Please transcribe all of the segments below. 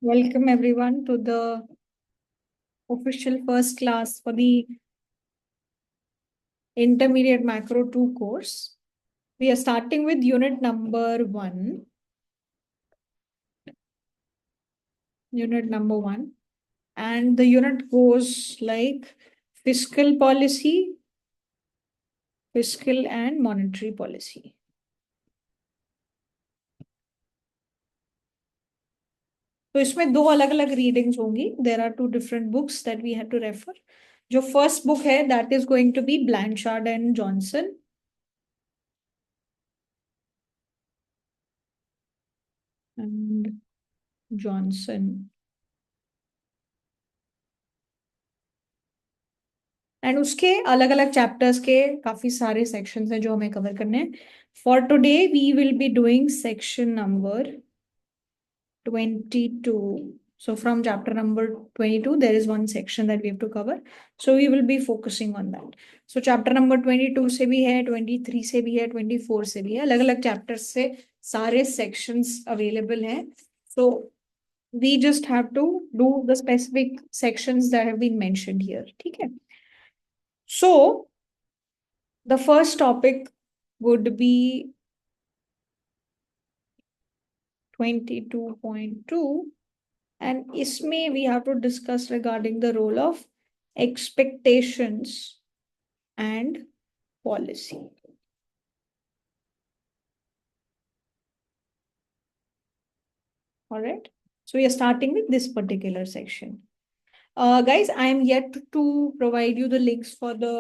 Welcome everyone to the official first class for the Intermediate Macro 2 course. We are starting with unit number 1. Unit number 1. And the unit goes like fiscal policy, fiscal and monetary policy. तो इसमें दो अलग अलग readings होंगी. There are two different books that we have to refer. जो first book है that is going to be Blanchard and Johnson. And Johnson. एंड उसके अलग अलग चैप्टर्स के काफी सारे सेक्शंस हैं जो हमें कवर करने हैं. For today we will be doing section number 22. So from chapter number 22 there is one section that we have to cover, so we will be focusing on that. So chapter number 22 से भी है, 23 से भी है, 24 से भी है. अलग अलग chapters से सारे sections available हैं. So we just have to do the specific sections that have been mentioned here. ठीक है. So the first topic would be 22.2, and इसमें we have to discuss regarding the role of expectations and policy. All right. So we are starting with this particular section. Guys, I am yet to provide you the links for the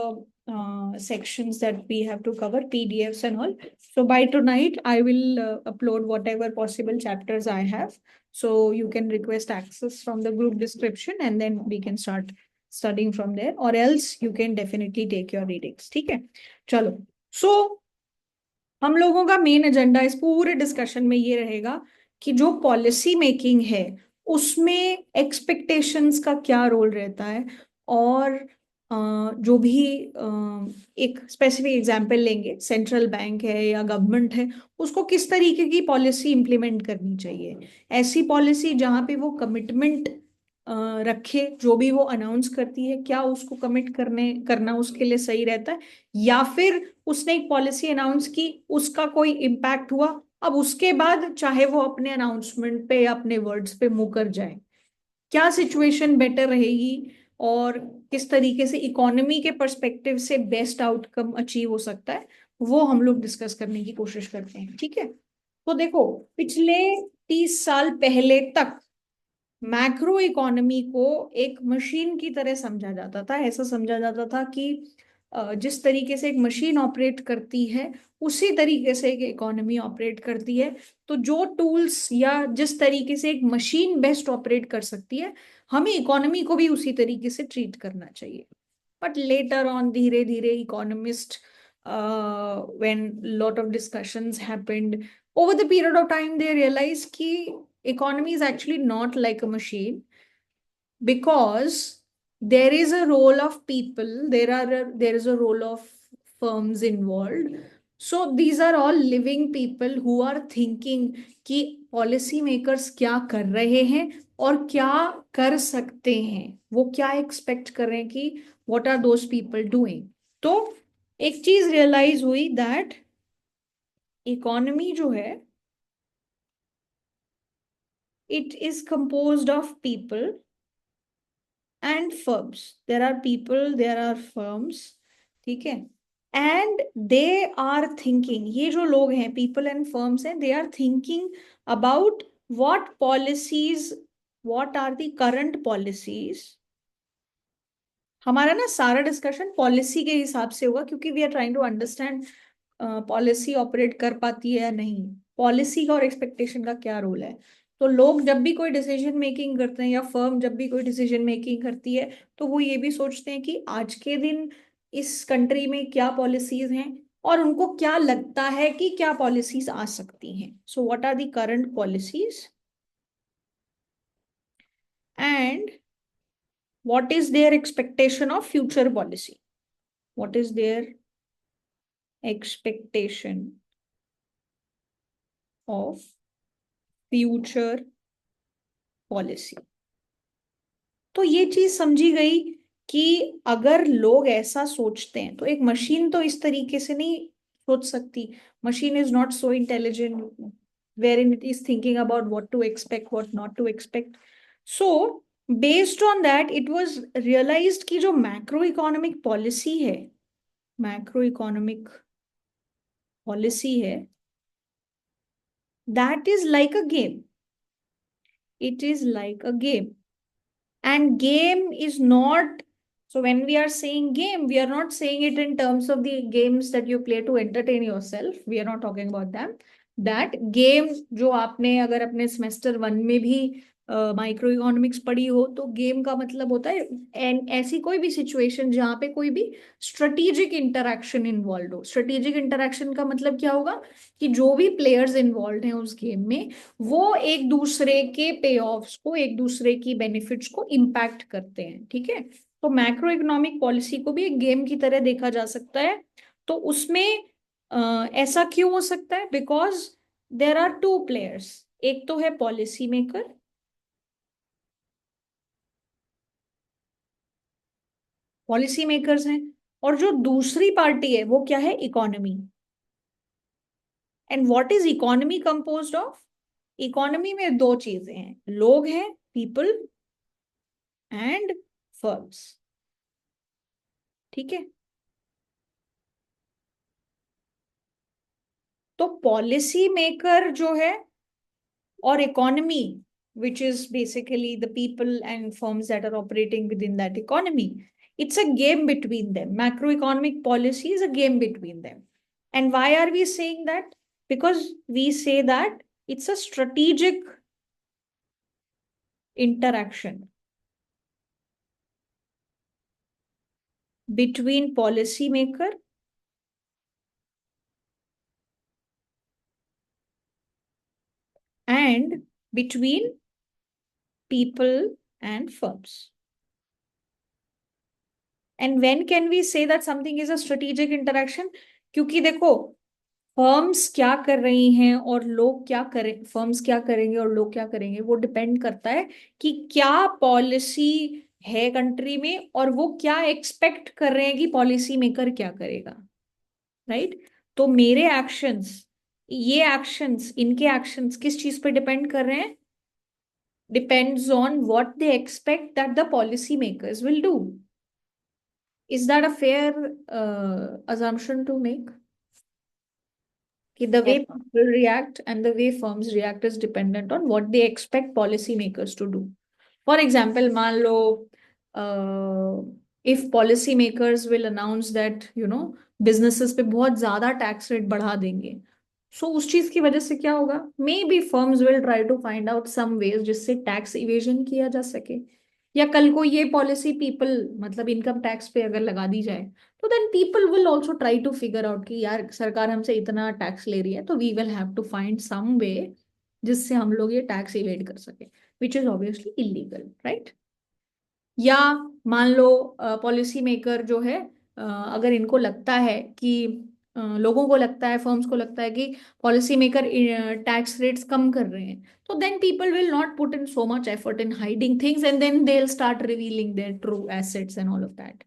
sections that we have to cover, PDFs and all. So by tonight, I will upload whatever possible chapters I have. So you can request access from the group description and then we can start studying from there, or else you can definitely take your readings. ठीक है. चलो. So हम लोगों का main agenda इस पूरे discussion में ये रहेगा कि जो पॉलिसी मेकिंग है उसमें एक्सपेक्टेशंस का क्या रोल रहता है, और जो भी एक स्पेसिफिक एग्जांपल लेंगे, सेंट्रल बैंक है या गवर्नमेंट है, उसको किस तरीके की पॉलिसी इंप्लीमेंट करनी चाहिए. ऐसी पॉलिसी जहां पे वो कमिटमेंट रखे, जो भी वो अनाउंस करती है क्या उसको कमिट करना उसके लिए सही रहता है, या फिर उसने एक पॉलिसी अनाउंस की, उसका कोई इम्पैक्ट हुआ, अब उसके बाद चाहे वो अपने अनाउंसमेंट पे या अपने वर्ड्स पे मुकर जाए, क्या सिचुएशन बेटर रहेगी और किस तरीके से इकोनॉमी के पर्सपेक्टिव से बेस्ट आउटकम अचीव हो सकता है, वो हम लोग डिस्कस करने की कोशिश करते हैं. ठीक है. तो देखो, पिछले 30 साल पहले तक मैक्रो इकोनॉमी को एक मशीन की तरह समझा जाता था. ऐसा समझा जाता था कि जिस तरीके से एक मशीन ऑपरेट करती है उसी तरीके से एक इकोनॉमी ऑपरेट करती है. तो जो टूल्स या जिस तरीके से एक मशीन बेस्ट ऑपरेट कर सकती है, हमें इकोनॉमी को भी उसी तरीके से ट्रीट करना चाहिए. बट लेटर ऑन धीरे धीरे economist, when lot of discussions happened over the period of time, they realized कि economy is actually not like a machine, because there is a role of people, there is a role of firms involved. So these are all living people who are thinking कि policy makers क्या कर रहे हैं और क्या कर सकते हैं, वो क्या एक्सपेक्ट कर रहे हैं कि what are those people doing. तो एक चीज रियलाइज हुई दैट इकोनॉमी जो है, it is composed of people and firms. There are people, there are firms. ठीक है. And they are thinking, ये जो लोग हैं, people and firms हैं, they are thinking about what policies, what are the current policies. हमारा ना सारा डिस्कशन पॉलिसी के हिसाब से होगा, क्योंकि we are trying to understand policy operate कर पाती है या नहीं, पॉलिसी का और एक्सपेक्टेशन का क्या रोल है. तो लोग जब भी कोई डिसीजन मेकिंग करते हैं या फर्म जब भी कोई डिसीजन मेकिंग करती है, तो वो ये भी सोचते हैं कि आज के दिन इस कंट्री में क्या पॉलिसीज हैं और उनको क्या लगता है कि क्या पॉलिसीज आ सकती हैं. So what are the current policies and what is their expectation of future policy, what is their expectation of future policy. तो ये चीज समझी गई कि अगर लोग ऐसा सोचते हैं तो एक मशीन तो इस तरीके से नहीं सोच सकती। Machine is not so intelligent wherein it is thinking about what to expect, what not to expect. So based on that it was realized कि जो मैक्रो इकोनॉमिक पॉलिसी है, मैक्रो इकोनॉमिक पॉलिसी है, that is like a game. It is like a game. And game is not, so when we are saying game, we are not saying it in terms of the games that you play to entertain yourself. We are not talking about them. That game जो आपने अगर अपने semester one में भी micro economics पढ़ी हो, तो game का मतलब होता है ऐसी कोई भी सिचुएशन जहां पे कोई भी स्ट्रेटेजिक इंटरैक्शन इन्वॉल्व हो। स्ट्रेटेजिक इंटरैक्शन का मतलब क्या होगा कि जो भी प्लेयर्स इन्वॉल्व हैं उस गेम में, वो एक दूसरे के पे ऑफ्स को, एक दूसरे की बेनिफिट्स को इम्पैक्ट करते हैं। ठीक है, तो मैक्रो इकोनॉमिक पॉलिसी को भी एक गेम की तरह देखा जा सकता है। तो उसमें ऐसा क्यों हो सकता है? Because there are two players. एक तो है पॉलिसी मेकर, पॉलिसी मेकर्स हैं, और जो दूसरी पार्टी है वो क्या है? Economy. And what is economy composed of? Economy में दो चीजें हैं, लोग हैं, पीपल, एंड फर्म्स। ठीक है, तो पॉलिसी मेकर जो है और economy, which is basically the people and firms that are operating within that economy, it's a game between them. Macroeconomic policy is a game between them. And why are we saying that? Because we say that it's a strategic interaction between policy maker and between people and firms. And when can we say that something is a strategic interaction? क्योंकि देखो, firms क्या कर रही हैं और लोग क्या करें, फर्म्स क्या करेंगे और लोग क्या करेंगे, वो डिपेंड करता है कि क्या पॉलिसी है कंट्री में और वो क्या एक्सपेक्ट कर रहे हैं कि पॉलिसी मेकर क्या करेगा। राइट, तो मेरे एक्शंस, ये एक्शंस, इनके एक्शंस किस चीज पे डिपेंड कर रहे हैं? Depends on what they expect that the policy makers will do. Is that a fair assumption to make? The way Yes, ma'am. people react and the way firms react is dependent on what they expect policymakers to do. For example, मान लो if policymakers will announce that businesses पे बहुत ज्यादा tax rate बढ़ा देंगे, सो उस चीज की वजह से क्या होगा? Maybe firms will try to find out some ways जिससे टैक्स इवेजन किया जा सके। या कल को ये पॉलिसी पीपल, मतलब इनकम टैक्स पे अगर लगा दी जाए, तो then people will also try to figure out कि यार सरकार हमसे इतना टैक्स ले रही है, तो we will have to find some way जिससे हम लोग ये टैक्स इवेड कर सके, which is obviously illegal, right? या मान लो पॉलिसी मेकर जो है, अगर इनको लगता है कि लोगों को लगता है, फर्म्स को लगता है कि पॉलिसी मेकर टैक्स रेट्स कम कर रहे हैं, तो then people will not put in so much effort in hiding things and then they will start revealing their true assets and all of that.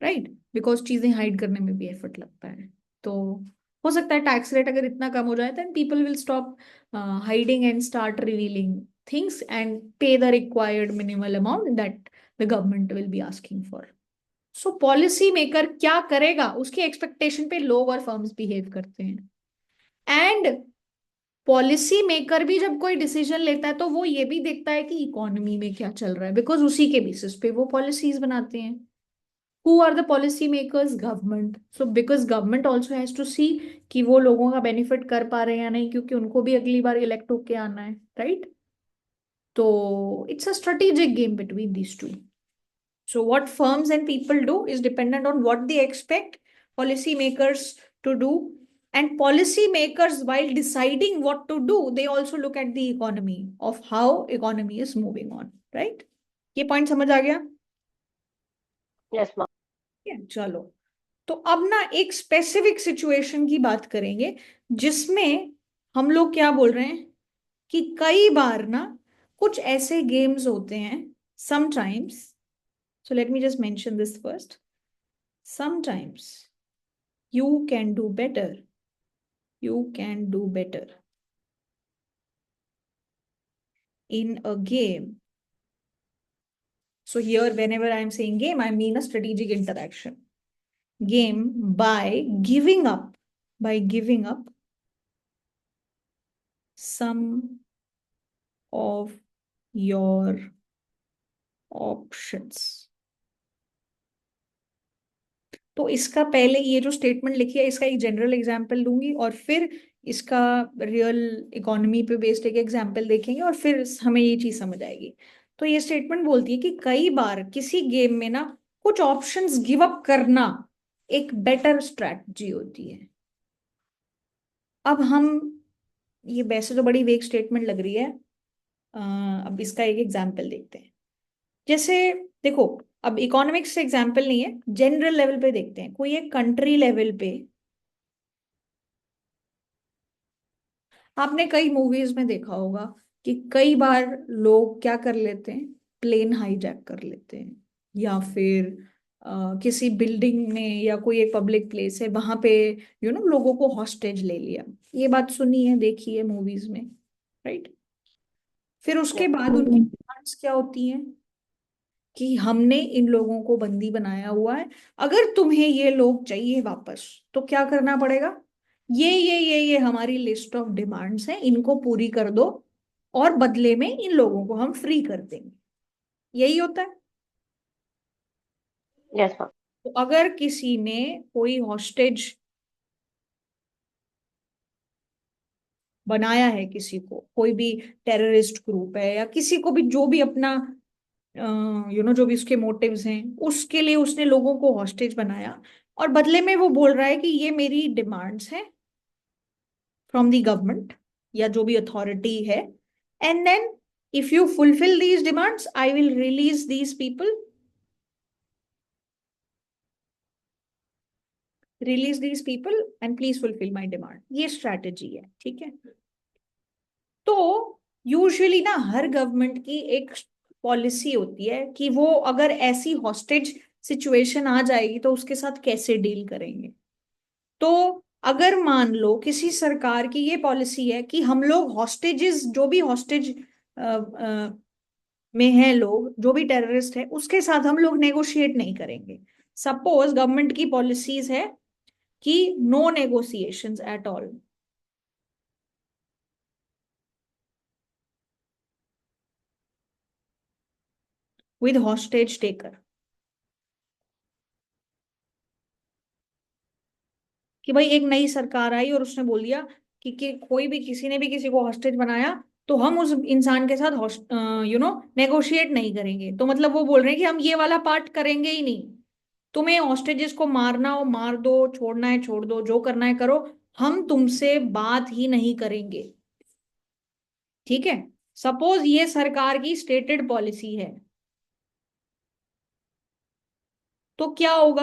Right, because चीजें hide करने में भी effort लगता है। तो हो सकता है टैक्स रेट अगर इतना कम हो जाए, then people will stop hiding and start revealing things and pay the required minimal amount that the government will be asking for. So policy maker क्या करेगा, उसकी एक्सपेक्टेशन पे लोग और फर्म्स बिहेव करते हैं। एंड पॉलिसी मेकर भी जब कोई डिसीजन लेता है तो वो ये भी देखता है कि इकोनॉमी में क्या चल रहा है, बिकॉज उसी के बेसिस पे वो पॉलिसीज बनाते हैं। Who are the policy makers? Government. So because government also has to see कि वो लोगों का बेनिफिट कर पा रहे हैं या नहीं, क्योंकि उनको भी अगली बार इलेक्ट होके आना है, right? So it's a strategic game between these two. So what firms and people do is dependent on what they expect policymakers to do. And policymakers, while deciding what to do, they also look at the economy of how economy is moving on, right? ये point समझ आ गया? Yes, ma'am. चलो, तो अब ना एक specific situation की बात करेंगे जिसमें हम लोग क्या बोल रहे हैं कि कई बार ना कुछ ऐसे गेम्स होते हैं sometimes, so let me just mention this first, sometimes you can do better, you can do better in a game. So here, whenever I am saying game, I mean a strategic interaction. Game by giving up some of your options. तो इसका पहले ये जो statement लिखी है इसका एक general example लूंगी और फिर इसका रियल इकोनॉमी पे बेस्ड एक एग्जांपल देखेंगे और फिर हमें ये चीज समझ आएगी। तो ये स्टेटमेंट बोलती है कि कई बार किसी गेम में ना कुछ ऑप्शंस गिव अप करना एक बेटर स्ट्रैटेजी होती है। अब हम, ये वैसे तो बड़ी वेग स्टेटमेंट लग रही है, अब इसका एक एग्जांपल देखते हैं। जैसे देखो, अब इकोनॉमिक्स से एग्जांपल नहीं है, जनरल लेवल पे देखते हैं। कोई एक कंट्री लेवल पे आपने कई मूवीज में देखा होगा कि कई बार लोग क्या कर लेते हैं, प्लेन हाईजैक कर लेते हैं, या फिर किसी बिल्डिंग में या कोई एक पब्लिक प्लेस है वहां पे लोगों को हॉस्टेज ले लिया। ये बात सुनी है, देखी है मूवीज में, राइट? फिर उसके Yes. बाद उनकी डिमांड्स क्या होती हैं कि हमने इन लोगों को बंदी बनाया हुआ है, अगर तुम्हें ये लोग चाहिए वापस तो क्या करना पड़ेगा, ये हमारी लिस्ट ऑफ डिमांड्स हैं, इनको पूरी कर दो और बदले में इन लोगों को हम फ्री कर देंगे। यही होता है। Yes, ma'am. तो अगर किसी ने कोई हॉस्टेज बनाया है, किसी को, कोई भी टेररिस्ट ग्रुप है या किसी को भी, जो भी अपना जो भी उसके मोटिव्स हैं, उसके लिए उसने लोगों को हॉस्टेज बनाया और बदले में वो बोल रहा है कि ये मेरी डिमांड्स हैं फ्रॉम द गवर्नमेंट या जो भी अथॉरिटी है, and then if you fulfil these demands I will release these people, release these people and please fulfil my demand. ये स्ट्रैटेजी है, ठीक है। तो यूजुअली ना हर गवर्नमेंट की एक पॉलिसी होती है कि वो अगर ऐसी हॉस्टेज सिचुएशन आ जाएगी तो उसके साथ कैसे डील करेंगे। तो अगर मान लो किसी सरकार की ये पॉलिसी है कि हम लोग हॉस्टेजेस, जो भी हॉस्टेज में है लोग, जो भी टेररिस्ट है उसके साथ हम लोग नेगोशिएट नहीं करेंगे। सपोज गवर्नमेंट की पॉलिसीज है कि no negotiations at all, with hostage taker, कि भाई एक नई सरकार आई और उसने बोल दिया कि कोई भी, किसी ने भी किसी को हॉस्टेज बनाया तो हम उस इंसान के साथ नेगोशिएट नहीं करेंगे। तो मतलब वो बोल रहे हैं कि हम ये वाला पार्ट करेंगे ही नहीं, तुम्हें हॉस्टेजेस को मारना हो मार दो, छोड़ना है छोड़ दो, जो करना है करो, हम तुमसे बात ही नहीं करेंगे। ठीक है, सपोज ये सरकार की स्टेटेड पॉलिसी है, तो क्या होगा।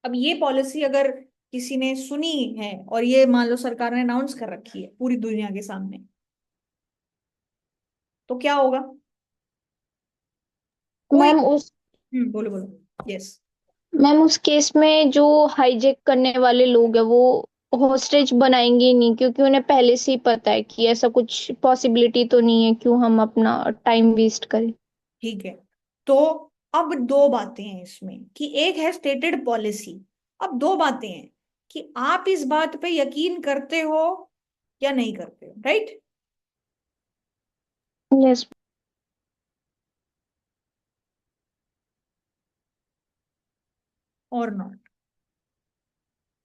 अब ये पॉलिसी अगर किसी ने सुनी है और ये मान लो सरकार ने अनाउंस कर रखी है पूरी दुनिया के सामने, तो क्या होगा। कोई, मैम उस बोलो बोलो, यस। मैम उस केस में जो हाईजैक करने वाले लोग हैं वो हॉस्टेज बनाएंगे ही नहीं, क्योंकि उन्हें पहले से ही पता है कि ऐसा कुछ पॉसिबिलिटी तो नहीं है, क्यों हम अपना टाइम वेस्ट करें। ठीक है, तो अब दो बातें हैं इसमें कि एक है स्टेटेड पॉलिसी, अब दो बातें हैं कि आप इस बात पे यकीन करते हो या नहीं करते हो, राइट? यस। और नॉट।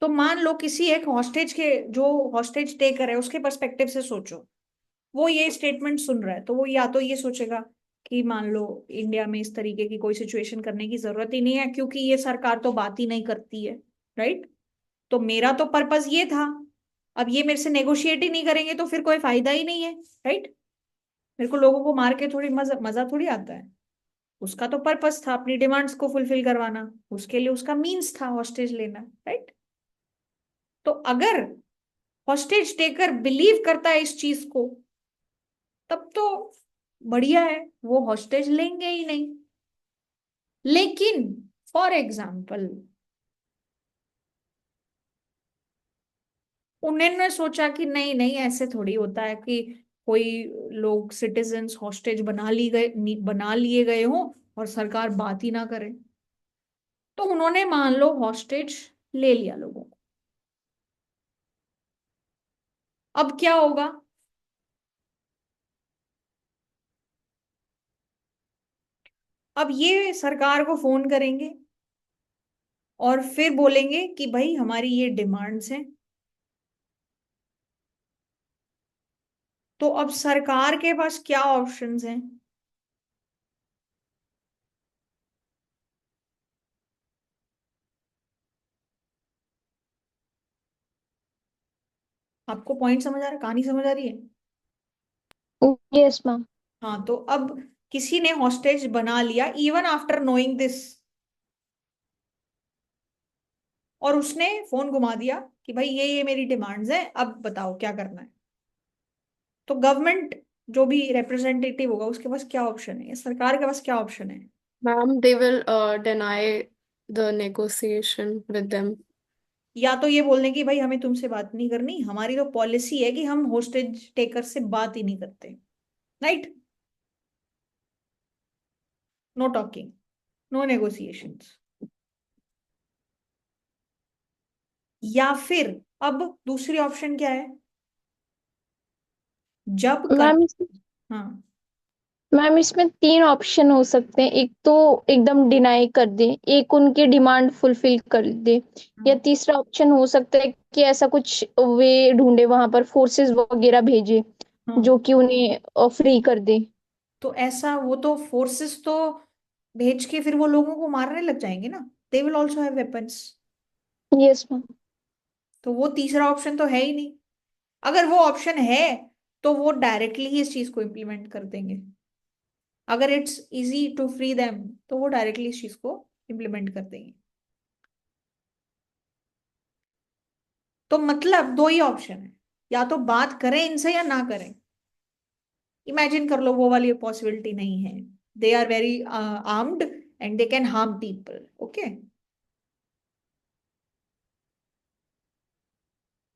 तो मान लो किसी एक हॉस्टेज के, जो हॉस्टेज टेकर है उसके पर्सपेक्टिव से सोचो, वो ये स्टेटमेंट सुन रहा है तो वो या तो ये सोचेगा कि मान लो इंडिया में इस तरीके की कोई सिचुएशन करने की जरूरत ही नहीं है क्योंकि ये सरकार तो बात ही नहीं करती है, राइट? तो मेरा तो पर्पस ये था, अब ये मेरे से नेगोशिएट ही नहीं करेंगे तो फिर कोई फायदा ही नहीं है, राइट? मेरे को लोगों को मार के थोड़ी मजा मजा थोड़ी आता है। उसका तो पर्पस था अपनी डिमांड्स को फुलफिल करवाना, उसके लिए उसका मीन्स था हॉस्टेज लेना, राइट? तो अगर हॉस्टेज टेकर बिलीव करता है इस चीज को, तब तो बढ़िया है, वो हॉस्टेज लेंगे ही नहीं। लेकिन फॉर एग्जाम्पल उन्होंने सोचा कि नहीं नहीं, ऐसे थोड़ी होता है कि कोई लोग सिटीजन्स हॉस्टेज बना लिए गए हों और सरकार बात ही ना करे। तो उन्होंने मान लो हॉस्टेज ले लिया लोगों को। अब क्या होगा? अब ये सरकार को फोन करेंगे और फिर बोलेंगे कि भाई हमारी ये डिमांड्स हैं। तो अब सरकार के पास क्या ऑप्शंस हैं? आपको पॉइंट समझ आ रहा है, कहानी समझ आ रही है? Yes ma'am. हाँ, तो अब किसी ने हॉस्टेज बना लिया इवन आफ्टर नोइंग दिस, और उसने फोन घुमा दिया कि भाई ये मेरी डिमांड्स हैं, अब बताओ क्या करना है। तो गवर्नमेंट जो भी रिप्रेजेंटेटिव होगा उसके पास क्या ऑप्शन है, सरकार के पास क्या ऑप्शन है? Ma'am, they will deny the negotiation with them. या तो ये बोलने की भाई हमें तुमसे बात नहीं करनी, हमारी तो पॉलिसी है कि हम होस्टेज टेकर से बात ही नहीं करते, right? No talking, no negotiations. या फिर अब दूसरी ऑप्शन क्या है? जब कर, मैम हाँ, मैम इसमें तीन ऑप्शन हो सकते हैं। एक तो एकदम डिनाई कर दे, एक उनकी डिमांड फुलफिल कर दे, या हाँ, तीसरा ऑप्शन हो सकता है कि ऐसा कुछ वे ढूंढे, वहां पर फोर्सेस वगैरह भेजे हाँ। जो कि उन्हें फ्री कर दे। तो ऐसा, वो तो फोर्सेस तो भेज के फिर वो लोगों को मारने लग जाएंगे ना, they will also have weapons. Yes ma'am. तो वो तीसरा ऑप्शन तो है ही नहीं। अगर वो ऑप्शन है तो वो डायरेक्टली ही इस चीज को इम्प्लीमेंट कर देंगे। अगर it's easy to free them तो वो डायरेक्टली इस चीज को इम्प्लीमेंट कर देंगे। तो मतलब दो ही ऑप्शन है, या तो बात करें इनसे या ना करें। इमेजिन कर लो वो वाली पॉसिबिलिटी नहीं है, they are very armed and they can harm people, okay.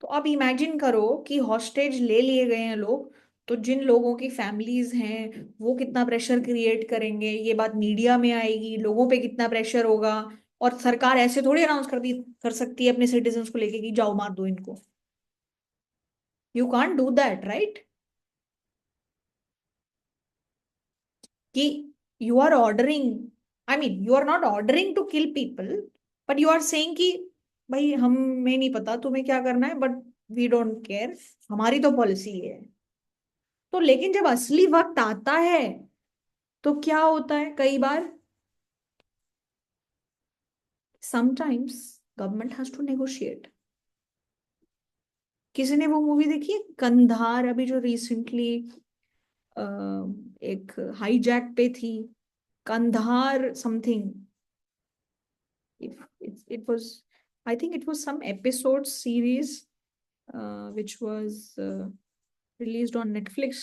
तो अब इमेजिन करो कि हॉस्टेज ले लिए गए हैं लोग, तो जिन लोगों की फैमिलीज हैं वो कितना प्रेशर क्रिएट करेंगे, ये बात मीडिया में आएगी, लोगों पे कितना प्रेशर होगा। और सरकार ऐसे थोड़ी अनाउंस कर सकती है अपने सिटीजन्स को लेके कि जाओ मार दो इनको। You can't do that, right? कि you are ordering, I mean you are not ordering to kill people, but you are saying कि भाई हमें नहीं पता तुम्हें क्या करना है, बट वी डोंट केयर, हमारी तो पॉलिसी है। तो लेकिन जब असली वक्त आता है तो क्या होता है कई बार, sometimes government has to negotiate. किसी ने वो मूवी देखी है कंधार, अभी जो रिसेंटली एक हाईजैक पे थी, Kandahar something, it was, I think it was some episode series which was released on Netflix.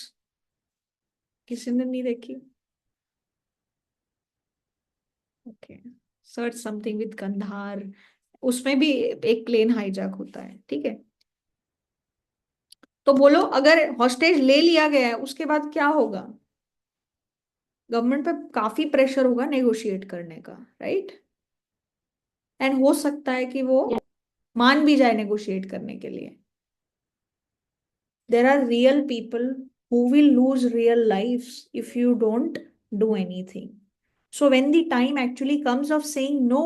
किसी ने नहीं देखी? Okay, search something with Kandahar. उसमें भी एक प्लेन हाईजैक होता है, ठीक है। तो बोलो अगर हॉस्टेज ले लिया गया है उसके बाद क्या होगा? गवर्नमेंट पे काफी प्रेशर होगा नेगोशिएट करने का, राइट? एंड हो सकता है कि वो Yes, मान भी जाए नेगोशिएट करने के लिए। There are real people who will lose real lives if you don't do anything. So when the time actually comes of saying no,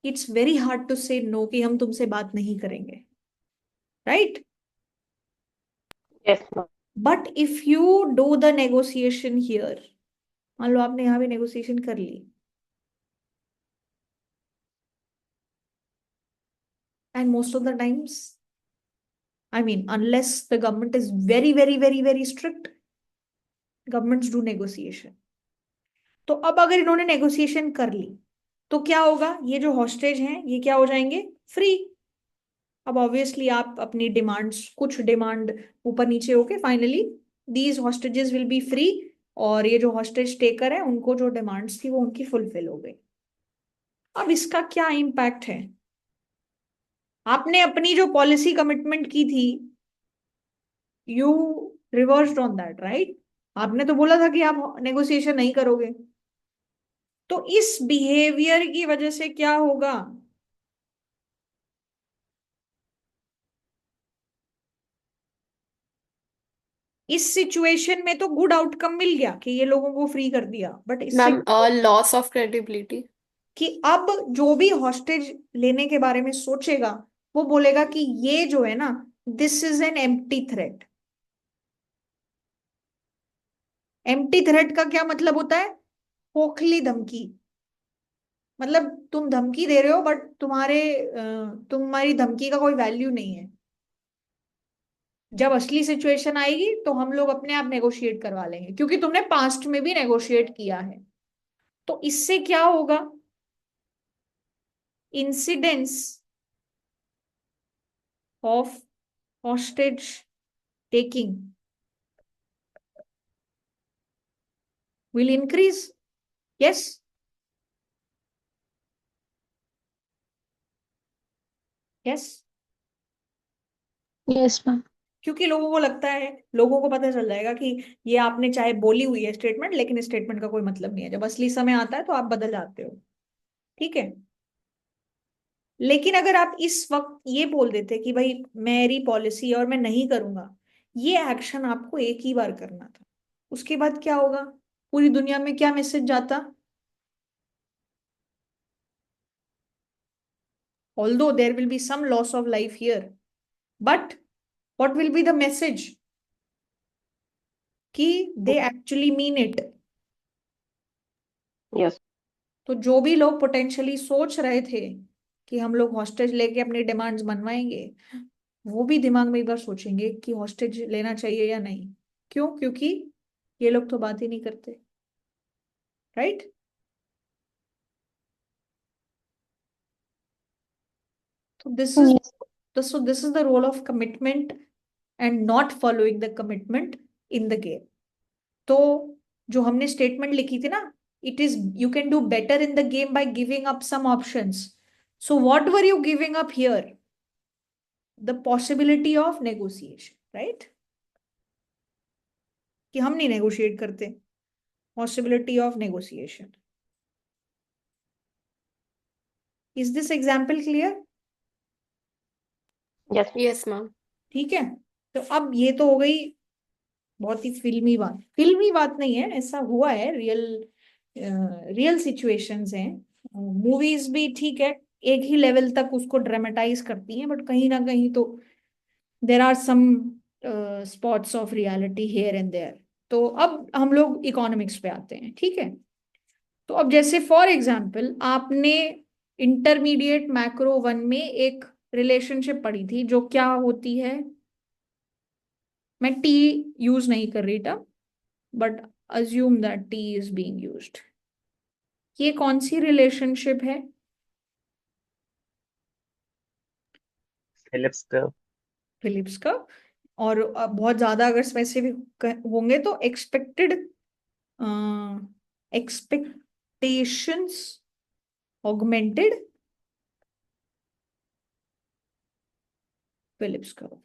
it's very hard to say no कि हम तुमसे बात नहीं करेंगे, right? yes, ma'am. But if you do the negotiation here, मान लो आपने यहाँ भी negotiation कर ली, and most of the times, I mean, unless the government is very, very, very, very strict, governments do negotiation. तो अब अगर इन्होंने नेगोशिएशन कर ली तो क्या होगा? ये जो हॉस्टेज हैं ये क्या हो जाएंगे? फ्री। अब ऑब्वियसली आप अपनी डिमांड्स, कुछ डिमांड ऊपर नीचे होके finally these hostages will be free, और ये जो हॉस्टेज टेकर है उनको जो डिमांड्स थी वो उनकी फुलफिल हो गई। अब इसका क्या इम्पैक्ट है? आपने अपनी जो पॉलिसी कमिटमेंट की थी, you reversed on that, right? आपने तो बोला था कि आप नेगोशिएशन नहीं करोगे। तो इस बिहेवियर की वजह से क्या होगा? इस सिचुएशन में तो गुड आउटकम मिल गया कि ये लोगों को फ्री कर दिया, बट इससे मैम लॉस ऑफ क्रेडिबिलिटी। कि अब जो भी हॉस्टेज लेने के बारे में सोचेगा वो बोलेगा कि ये जो है ना, this is an empty threat. Empty threat का क्या मतलब होता है? खोखली धमकी। मतलब तुम धमकी दे रहे हो बट तुम्हारी धमकी का कोई वैल्यू नहीं है। जब असली सिचुएशन आएगी तो हम लोग अपने आप नेगोशिएट करवा लेंगे, क्योंकि तुमने पास्ट में भी नेगोशिएट किया है। तो इससे क्या होगा? Incidence of hostage taking will increase. Yes. Yes. Yes ma'am. क्योंकि लोगों को लगता है, लोगों को पता चल जाएगा कि ये आपने चाहे बोली हुई है स्टेटमेंट, लेकिन स्टेटमेंट का कोई मतलब नहीं है। जब असली समय आता है तो आप बदल जाते हो। ठीक है। लेकिन अगर आप इस वक्त ये बोल देते कि भाई मेरी पॉलिसी और मैं नहीं करूंगा, ये एक्शन आपको एक ही बार करना था, उसके बाद क्या होगा? पूरी दुनिया में क्या मैसेज जाता? Although there will be some loss of life here, but what will be the message? कि they actually mean it. Yes. तो जो भी लोग पोटेंशियली सोच रहे थे कि हम लोग हॉस्टेज लेके अपनी डिमांड्स मनवाएंगे, वो भी दिमाग में एक बार सोचेंगे कि हॉस्टेज लेना चाहिए या नहीं। क्यों? क्योंकि ये लोग तो बात ही नहीं करते, राइट? तो this is the role of commitment and not following the commitment in the game. तो जो हमने स्टेटमेंट लिखी थी ना, it is you can do better in the game by giving up some options. So what were you giving up here? The possibility of negotiation, right? कि हम नहीं negotiate करते, possibility of negotiation. Is this example clear? Yes. Yes ma'am. ठीक है। तो अब ये तो हो गई बहुत ही फिल्मी बात। फिल्मी बात नहीं है, ऐसा हुआ है, रियल सिचुएशंस हैं। मूवीज भी ठीक है, एक ही लेवल तक उसको ड्रामेटाइज करती हैं, बट कहीं ना कहीं तो there are some spots of reality here and there. तो अब हम लोग इकोनॉमिक्स पे आते हैं, ठीक है? तो अब जैसे फॉर एग्जाम्पल आपने इंटरमीडिएट मैक्रो 1 में एक रिलेशनशिप पढ़ी थी, जो क्या होती है? मैं टी यूज नहीं कर रही था, but assume that T is being used. ये कौन सी रिलेशनशिप है? Phillips curve. फिलिप्स का। और बहुत ज्यादा अगर स्पेसिफिक होंगे तो expectations augmented Phillips curve,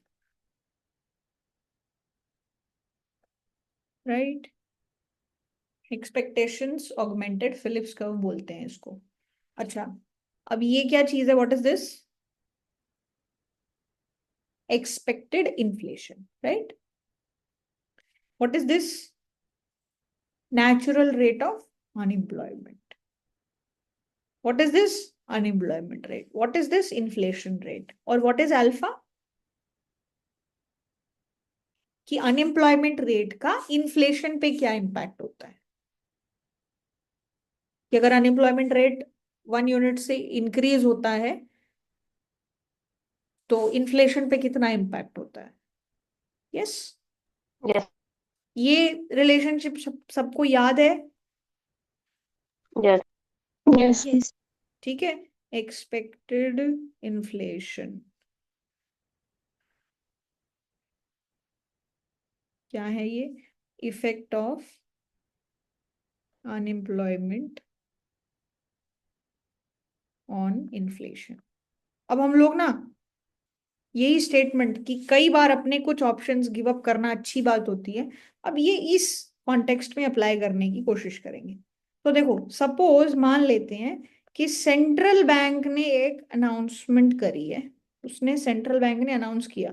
right? Expectations augmented Phillips curve बोलते हैं इसको। अच्छा, अब ये क्या चीज है? What is this? Expected inflation, right? What is this? Natural rate of unemployment. What is this? Unemployment rate. What is this? Inflation rate. और what is alpha? कि अनएम्प्लॉयमेंट रेट का इन्फ्लेशन पे क्या इम्पैक्ट होता है। कि अगर अनएम्प्लॉयमेंट रेट 1 यूनिट से इंक्रीज होता है तो इन्फ्लेशन पे कितना इम्पैक्ट होता है? यस। Yes. ये रिलेशनशिप सबको याद है? Yes. यस। ठीक है। Expected inflation. क्या है ये? Effect of unemployment on inflation. अब हम लोग ना यही स्टेटमेंट कि कई बार अपने कुछ ऑप्शंस गिव अप करना अच्छी बात होती है, अब ये इस कॉन्टेक्स्ट में अप्लाई करने की कोशिश करेंगे। तो देखो, सपोज मान लेते हैं कि सेंट्रल बैंक ने एक अनाउंसमेंट करी है। उसने सेंट्रल बैंक ने अनाउंस किया,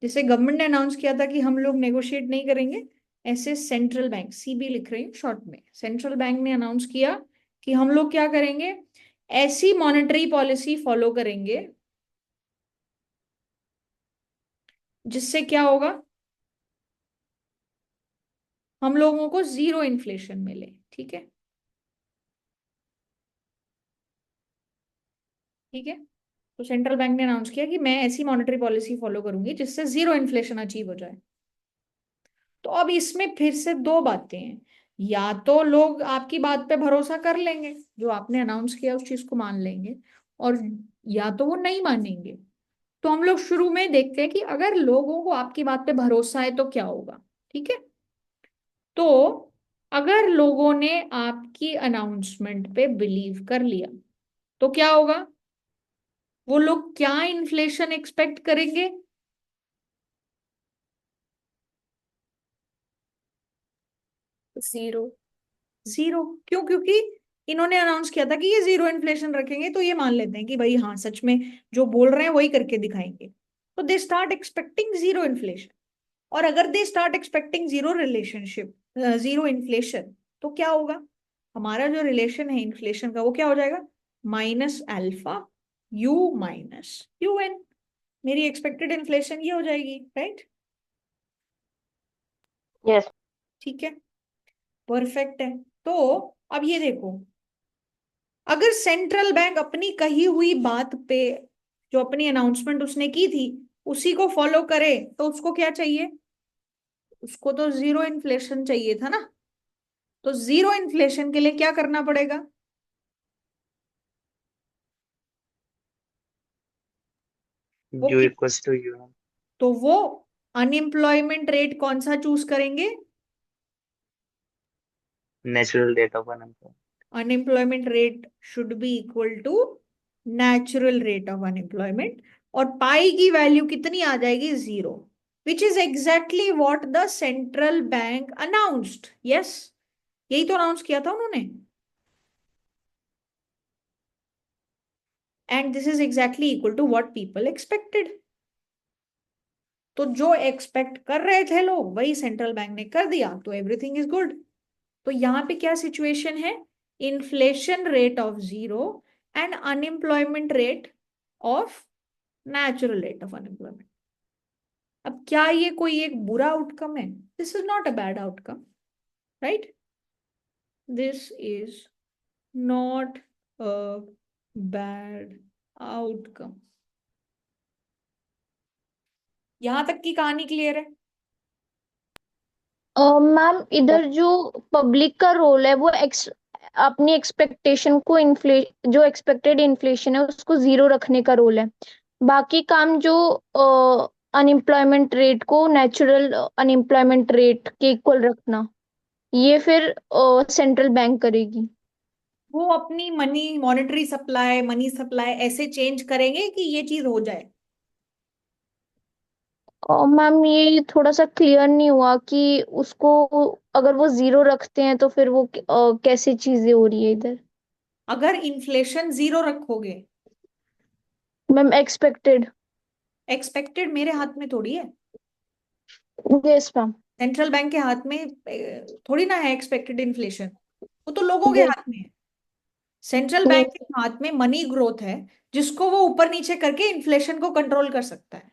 जैसे गवर्नमेंट ने अनाउंस किया था कि हम लोग नेगोशिएट नहीं करेंगे, ऐसे सेंट्रल बैंक, सीबी लिख रही हूँ शॉर्ट में, सेंट्रल बैंक ने अनाउंस किया कि हम लोग क्या करेंगे, ऐसी मॉनेटरी पॉलिसी फॉलो करेंगे जिससे क्या होगा, हम लोगों को जीरो इन्फ्लेशन मिले। ठीक है, ठीक है। तो सेंट्रल बैंक ने अनाउंस किया कि मैं ऐसी मॉनेटरी पॉलिसी फॉलो करूंगी जिससे जीरो इन्फ्लेशन अचीव हो जाए। तो अब इसमें फिर से दो बातें हैं, या तो लोग आपकी बात पे भरोसा कर लेंगे, जो आपने अनाउंस किया उस चीज को मान लेंगे, और या तो वो नहीं मानेंगे। तो हम लोग शुरू में देखते हैं कि अगर लोगों को आपकी बात पे भरोसा है तो क्या होगा। ठीक है, तो अगर लोगों ने आपकी अनाउंसमेंट पे बिलीव कर लिया तो क्या होगा, वो लोग क्या इन्फ्लेशन एक्सपेक्ट करेंगे? जीरो। जीरो। क्यों? क्योंकि इन्होंने अनाउंस किया था कि ये जीरो इन्फ्लेशन रखेंगे, तो ये मान लेते हैं कि भाई हाँ, सच में जो बोल रहे हैं वही करके दिखाएंगे। तो दे स्टार्ट एक्सपेक्टिंग जीरो इन्फ्लेशन। और अगर दे start expecting zero relationship, zero inflation, तो क्या होगा, हमारा जो रिलेशन है इन्फ्लेशन का वो क्या हो जाएगा, minus alpha U minus U N. मेरी एक्सपेक्टेड इन्फ्लेशन ये हो जाएगी, राइट? yes, ठीक है, परफेक्ट है। तो अब ये देखो, अगर सेंट्रल बैंक अपनी कही हुई बात पे, जो अपनी अनाउंसमेंट उसने की थी, उसी को फॉलो करे, तो उसको क्या चाहिए, उसको तो जीरो इन्फ्लेशन चाहिए था ना। तो जीरो इन्फ्लेशन के लिए क्या करना पड़ेगा, वो U कि, equals to U, तो वो अनएम्प्लॉयमेंट रेट कौन सा चूज करेंगे, natural rate of unemployment. Unemployment rate should be equal to natural rate of unemployment, और पाई की वैल्यू कितनी आ जाएगी, zero, which is exactly what the central bank announced. Yes, यही तो अनाउंस किया था उन्होंने, and this is exactly equal to what people expected. तो जो एक्सपेक्ट कर रहे थे लोग वही सेंट्रल बैंक ने कर दिया, तो एवरीथिंग इज गुड। तो यहाँ पे क्या सिचुएशन है, inflation rate of zero and unemployment rate of natural rate of unemployment. अब क्या ये कोई एक बुरा आउटकम है? This is not a bad outcome, right? This is not a bad outcome. यहां तक की कहानी क्लियर है? मैम इधर जो पब्लिक का रोल है वो अपनी एक्सपेक्टेशन को जो एक्सपेक्टेड इन्फ्लेशन है उसको जीरो रखने का रोल है। बाकी काम जो अनएम्प्लॉयमेंट रेट को नेचुरल अनएम्प्लॉयमेंट रेट के इक्वल रखना, ये फिर सेंट्रल बैंक करेगी। वो अपनी money, monetary supply, money supply ऐसे चेंज करेंगे कि ये चीज हो जाए। मैम ये थोड़ा सा क्लियर नहीं हुआ कि उसको अगर वो जीरो रखते हैं तो फिर वो कैसे चीजें हो रही है इधर। अगर इन्फ्लेशन जीरो रखोगे, मैम एक्सपेक्टेड। एक्सपेक्टेड मेरे हाथ में थोड़ी है, यस मैम। सेंट्रल बैंक के हाथ में थोड़ी ना है एक्सपेक्टेड इन्फ्लेशन, वो तो लोगों के यस। हाथ में है। Central bank yes. के हाथ में मनी ग्रोथ है, जिसको वो ऊपर नीचे करके इन्फ्लेशन को कंट्रोल कर सकता है।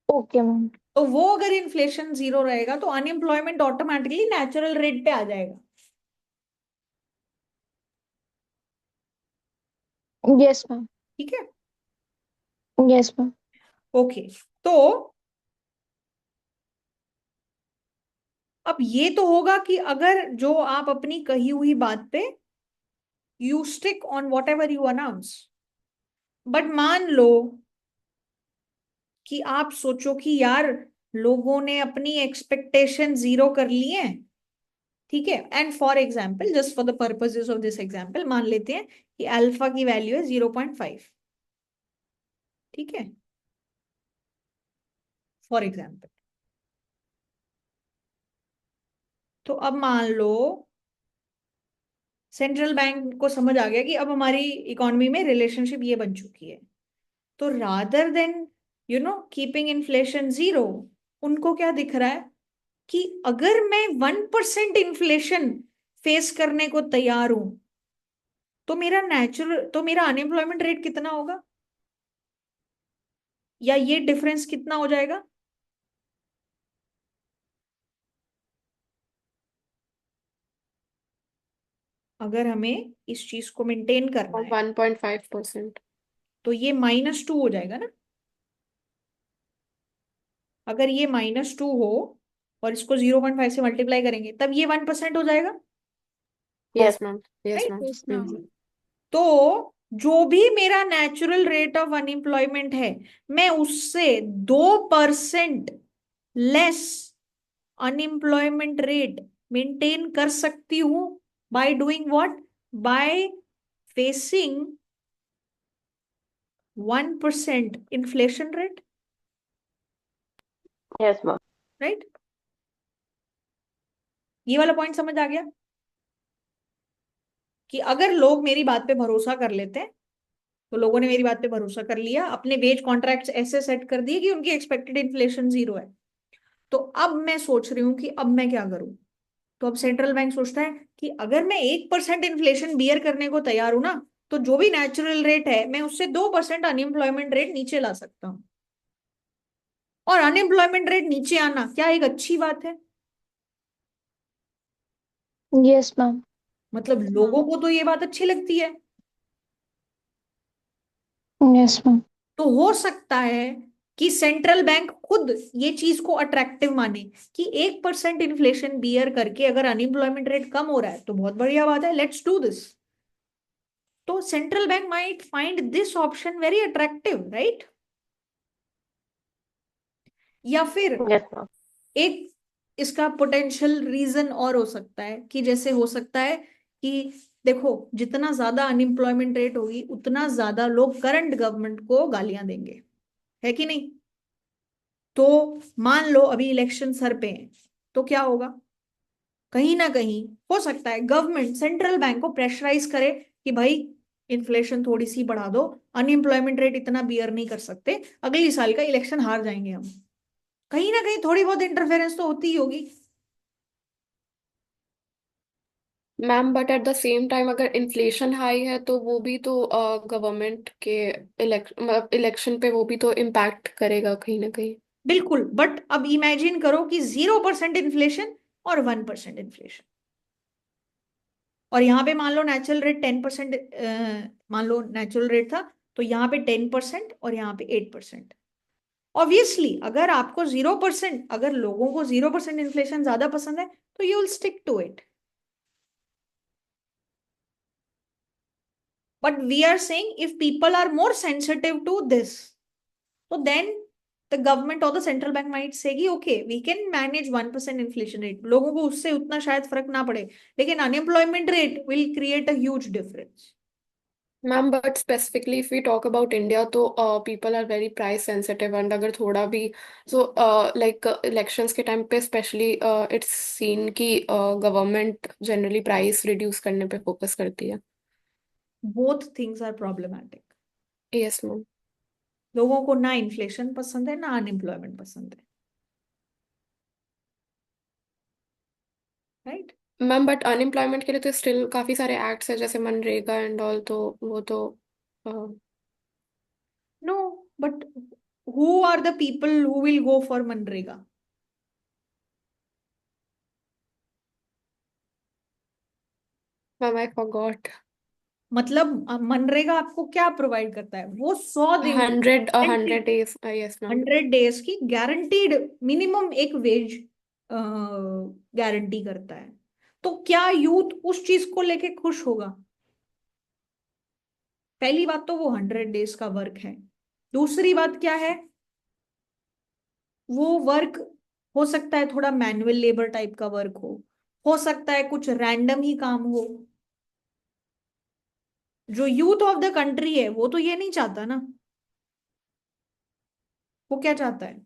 Okay ma'am. तो वो अगर इन्फ्लेशन जीरो रहेगा तो अनएम्प्लॉयमेंट ऑटोमेटिकली नेचुरल रेट पे आ जाएगा। Yes ma'am. ठीक है, यस मैम। ओके। तो अब ये तो होगा कि अगर जो आप अपनी कही हुई बात पे you stick on what ever you announce, but मान लो कि आप सोचो कि यार लोगों ने अपनी एक्सपेक्टेशन जीरो कर ली है, ठीक है। And for example, just for the purposes of this example, मान लेते हैं कि अल्फा की वैल्यू है 0.5, ठीक है, फॉर एग्जाम्पल। तो अब मान लो सेंट्रल बैंक को समझ आ गया कि अब हमारी इकोनॉमी में रिलेशनशिप ये बन चुकी है, तो rather than keeping inflation zero, उनको क्या दिख रहा है कि अगर मैं 1% इन्फ्लेशन फेस करने को तैयार हूं, तो मेरा अनएम्प्लॉयमेंट रेट कितना होगा, या ये डिफरेंस कितना हो जाएगा? अगर हमें इस चीज को मेंटेन करना है 1.5%. तो ये -2 हो जाएगा ना। अगर ये -2 हो और इसको 0.5 से मल्टीप्लाई करेंगे तब ये 1% हो जाएगा, Yes, ma'am. Yes, right. ma'am. Yes, ma'am. तो जो भी मेरा नेचुरल रेट ऑफ अनएम्प्लॉयमेंट है, मैं उससे 2% लेस अनएम्प्लॉयमेंट रेट मेंटेन कर सकती हूं by doing what, by facing 1% inflation rate, Yes, ma'am. Right. ये वाला पॉइंट समझ आ गया कि अगर लोग मेरी बात पे भरोसा कर लेते हैं, तो लोगों ने मेरी बात पे भरोसा कर लिया, अपने वेज कॉन्ट्रैक्ट्स ऐसे सेट कर दिए कि उनकी एक्सपेक्टेड इन्फ्लेशन जीरो है, तो अब मैं सोच रही हूं कि अब मैं क्या करूं। तो अब सेंट्रल बैंक सोचता है कि अगर मैं 1% इन्फ्लेशन बियर करने को तैयार हूं ना, तो जो भी नेचुरल रेट है मैं उससे 2% अनएम्प्लॉयमेंट रेट नीचे ला सकता हूं। और अनएम्प्लॉयमेंट रेट नीचे आना क्या एक अच्छी बात है? Yes, ma'am. मतलब लोगों को तो ये बात अच्छी लगती है। Yes, ma'am. तो हो सकता है कि सेंट्रल बैंक खुद ये चीज को अट्रैक्टिव माने कि 1% इन्फ्लेशन बियर करके अगर अनएम्प्लॉयमेंट रेट कम हो रहा है तो बहुत बढ़िया बात है, लेट्स डू दिस। तो central bank might find this option very attractive, right. या फिर Yes, ma'am. एक इसका पोटेंशियल रीजन और हो सकता है कि जैसे हो सकता है कि देखो, जितना ज्यादा अनएम्प्लॉयमेंट रेट होगी उतना ज्यादा लोग करंट गवर्नमेंट को गालियां देंगे, है कि नहीं। तो मान लो अभी इलेक्शन सर पे है, तो क्या होगा, कहीं ना कहीं हो सकता है गवर्नमेंट सेंट्रल बैंक को प्रेशराइज करे कि भाई इन्फ्लेशन थोड़ी सी बढ़ा दो, अनएम्प्लॉयमेंट रेट इतना बियर नहीं कर सकते, अगली साल का इलेक्शन हार जाएंगे हम। कहीं ना कहीं थोड़ी बहुत इंटरफेरेंस तो होती ही होगी। Ma'am but at the same time अगर इन्फ्लेशन हाई है तो वो भी तो गवर्नमेंट के इलेक्शन पे वो भी तो इम्पैक्ट करेगा कहीं ना कहीं. बिल्कुल, बट अब इमेजिन करो कि 0% इन्फ्लेशन और 1% इन्फ्लेशन, और यहाँ पे मान लो नेचुरल रेट 10%, मान लो नेचुरल रेट था, तो यहाँ पे 10% और यहाँ पे 8%। ऑब्वियसली अगर आपको 0%, अगर लोगों को 0% इन्फ्लेशन ज्यादा पसंद है तो you will stick to it. But we are saying if people are more sensitive to this, so then the government or the central bank might say कि okay we can manage 1% inflation rate, लोगों को उससे उतना शायद फर्क ना पड़े, लेकिन unemployment rate will create a huge difference। Ma'am but specifically if we talk about India तो people are very price sensitive and अगर थोड़ा भी सो लाइक इलेक्शंस के टाइम पे स्पेशली इट्स सीन कि गवर्नमेंट जनरली प्राइस रिड्यूस करने पे focus करती है. both things are problematic। Yes ma'am. लोगों को ना इन्फ्लेशन पसंद है ना अनएम्प्लॉयमेंट पसंद है, राइट। मैम बट अनएम्प्लॉयमेंट के लिए तो स्टिल काफी सारे एक्ट्स है जैसे मनरेगा एंड ऑल तो वो तो no, but who are the people who will go for MNREGA? Ma'am I forgot. मतलब मनरेगा आपको क्या प्रोवाइड करता है, वो 100 दिन 100 days. Yes ma'am. 100 डेज की गारंटीड मिनिमम एक वेज गारंटी करता है। तो क्या यूथ उस चीज को लेके खुश होगा? पहली बात तो वो 100 डेज का वर्क है। दूसरी बात क्या है, वो वर्क हो सकता है थोड़ा मैनुअल लेबर टाइप का वर्क हो सकता है कुछ रैंडम ही काम हो। जो यूथ ऑफ द कंट्री है वो तो ये नहीं चाहता ना। वो क्या चाहता है?